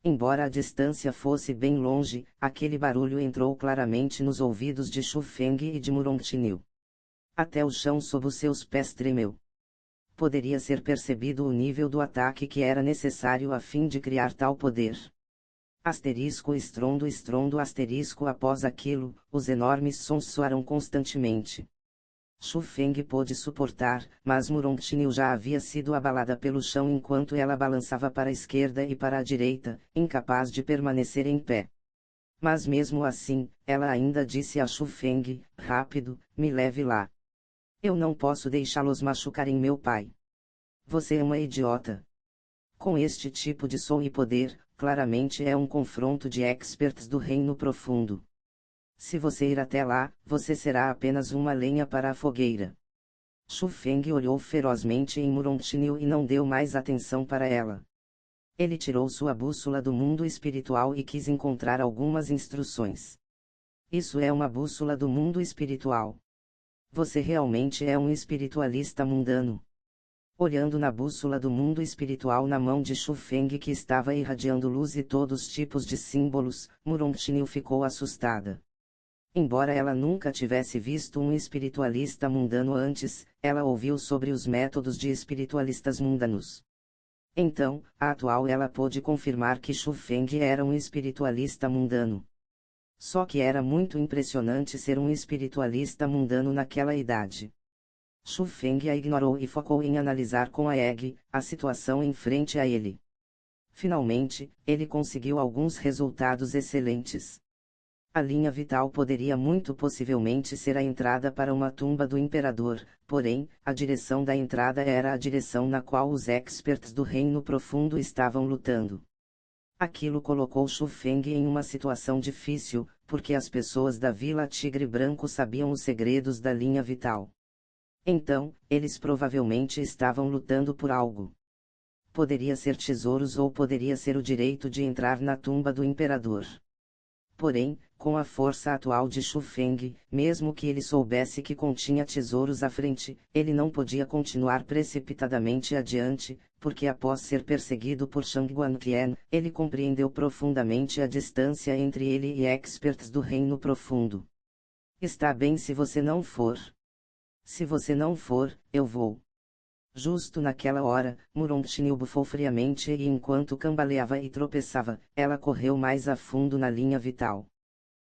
Embora a distância fosse bem longe, aquele barulho entrou claramente nos ouvidos de Shu Feng e de Murongtinil. Até o chão sob os seus pés tremeu. Poderia ser percebido o nível do ataque que era necessário a fim de criar tal poder. Asterisco estrondo asterisco após aquilo, os enormes sons soaram constantemente. Shu Feng pôde suportar, mas Murongtinil já havia sido abalada pelo chão enquanto ela balançava para a esquerda e para a direita, incapaz de permanecer em pé. Mas mesmo assim, ela ainda disse a Shu Feng, rápido, me leve lá. Eu não posso deixá-los machucarem meu pai. Você é uma idiota. Com este tipo de som e poder, claramente é um confronto de experts do reino profundo. Se você ir até lá, você será apenas uma lenha para a fogueira. Shu Feng olhou ferozmente em Murongtinil e não deu mais atenção para ela. Ele tirou sua bússola do mundo espiritual e quis encontrar algumas instruções. Isso é uma bússola do mundo espiritual. Você realmente é um espiritualista mundano. Olhando na bússola do mundo espiritual na mão de Shu Feng que estava irradiando luz e todos os tipos de símbolos, Murongtinil ficou assustada. Embora ela nunca tivesse visto um espiritualista mundano antes, ela ouviu sobre os métodos de espiritualistas mundanos. Então, a atual ela pôde confirmar que Shu Feng era um espiritualista mundano. Só que era muito impressionante ser um espiritualista mundano naquela idade. Shu Feng a ignorou e focou em analisar com a Egg a situação em frente a ele. Finalmente, ele conseguiu alguns resultados excelentes. A linha vital poderia muito possivelmente ser a entrada para uma tumba do imperador, porém, a direção da entrada era a direção na qual os experts do reino profundo estavam lutando. Aquilo colocou Shu Feng em uma situação difícil, porque as pessoas da Vila Tigre Branco sabiam os segredos da linha vital. Então, eles provavelmente estavam lutando por algo. Poderia ser tesouros ou poderia ser o direito de entrar na tumba do imperador. Porém, com a força atual de Shu Feng, mesmo que ele soubesse que continha tesouros à frente, ele não podia continuar precipitadamente adiante, porque após ser perseguido por Shang Guantian, ele compreendeu profundamente a distância entre ele e experts do reino profundo. Está bem se você não for. Se você não for, eu vou. Justo naquela hora, Murongtinil bufou friamente e enquanto cambaleava e tropeçava, ela correu mais a fundo na linha vital.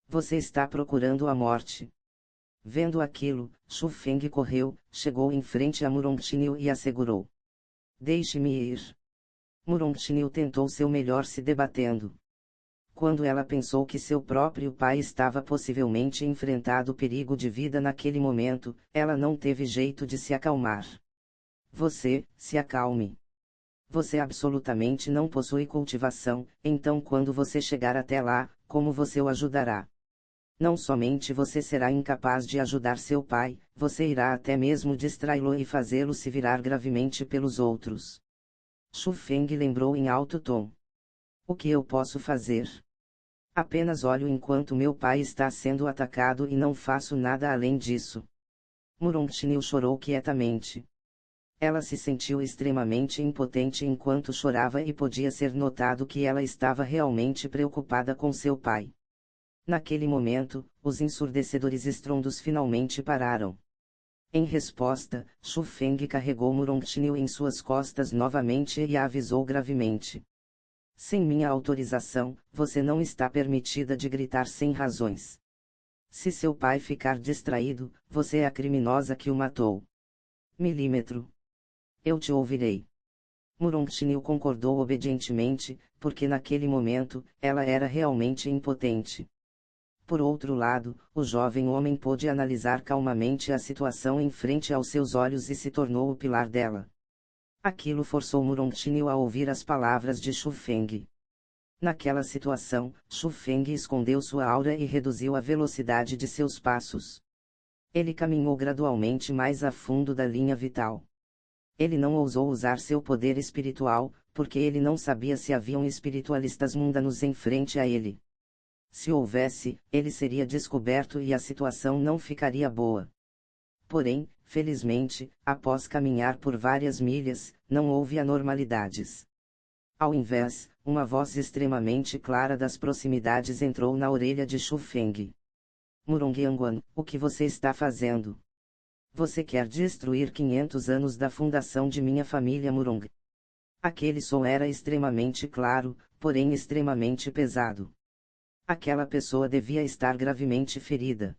Você está procurando a morte. Vendo aquilo, Shu Feng correu, chegou em frente a Murongtinil e assegurou. Deixe-me ir. Murongtinil tentou seu melhor se debatendo. Quando ela pensou que seu próprio pai estava possivelmente enfrentando perigo de vida naquele momento, ela não teve jeito de se acalmar. Você, se acalme. Você absolutamente não possui cultivação, então quando você chegar até lá, como você o ajudará? Não somente você será incapaz de ajudar seu pai, você irá até mesmo distraí-lo e fazê-lo se virar gravemente pelos outros. Shu Feng lembrou em alto tom. O que eu posso fazer? Apenas olho enquanto meu pai está sendo atacado e não faço nada além disso. Murongtinil chorou quietamente. Ela se sentiu extremamente impotente enquanto chorava e podia ser notado que ela estava realmente preocupada com seu pai. Naquele momento, os ensurdecedores estrondos finalmente pararam. Em resposta, Shu Feng carregou Murongtinil em suas costas novamente e a avisou gravemente. Sem minha autorização, você não está permitida de gritar sem razões. Se seu pai ficar distraído, você é a criminosa que o matou. Milímetro. Eu te ouvirei. Murongtinil concordou obedientemente, porque naquele momento, ela era realmente impotente. Por outro lado, o jovem homem pôde analisar calmamente a situação em frente aos seus olhos e se tornou o pilar dela. Aquilo forçou Murongtinil a ouvir as palavras de Shu Feng. Naquela situação, Shu Feng escondeu sua aura e reduziu a velocidade de seus passos. Ele caminhou gradualmente mais a fundo da linha vital. Ele não ousou usar seu poder espiritual, porque ele não sabia se haviam espiritualistas mundanos em frente a ele. Se houvesse, ele seria descoberto e a situação não ficaria boa. Porém, felizmente, após caminhar por várias milhas, não houve anormalidades. Ao invés, uma voz extremamente clara das proximidades entrou na orelha de Shu Feng. Murongyanguan, o que você está fazendo? Você quer destruir 500 anos da fundação de minha família Murong. Aquele som era extremamente claro, porém extremamente pesado. Aquela pessoa devia estar gravemente ferida.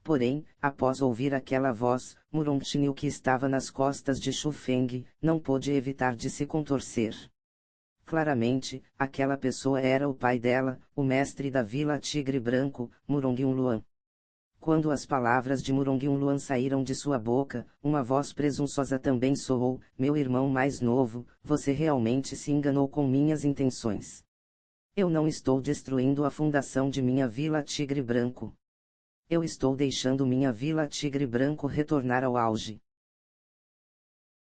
Porém, após ouvir aquela voz, Murongtinil que estava nas costas de Shu Feng, não pôde evitar de se contorcer. Claramente, aquela pessoa era o pai dela, o mestre da Vila Tigre Branco, Murongyunluan. Quando as palavras de Murongyunluan saíram de sua boca, uma voz presunçosa também soou: meu irmão mais novo, você realmente se enganou com minhas intenções. Eu não estou destruindo a fundação de minha Vila Tigre Branco. Eu estou deixando minha Vila Tigre Branco retornar ao auge.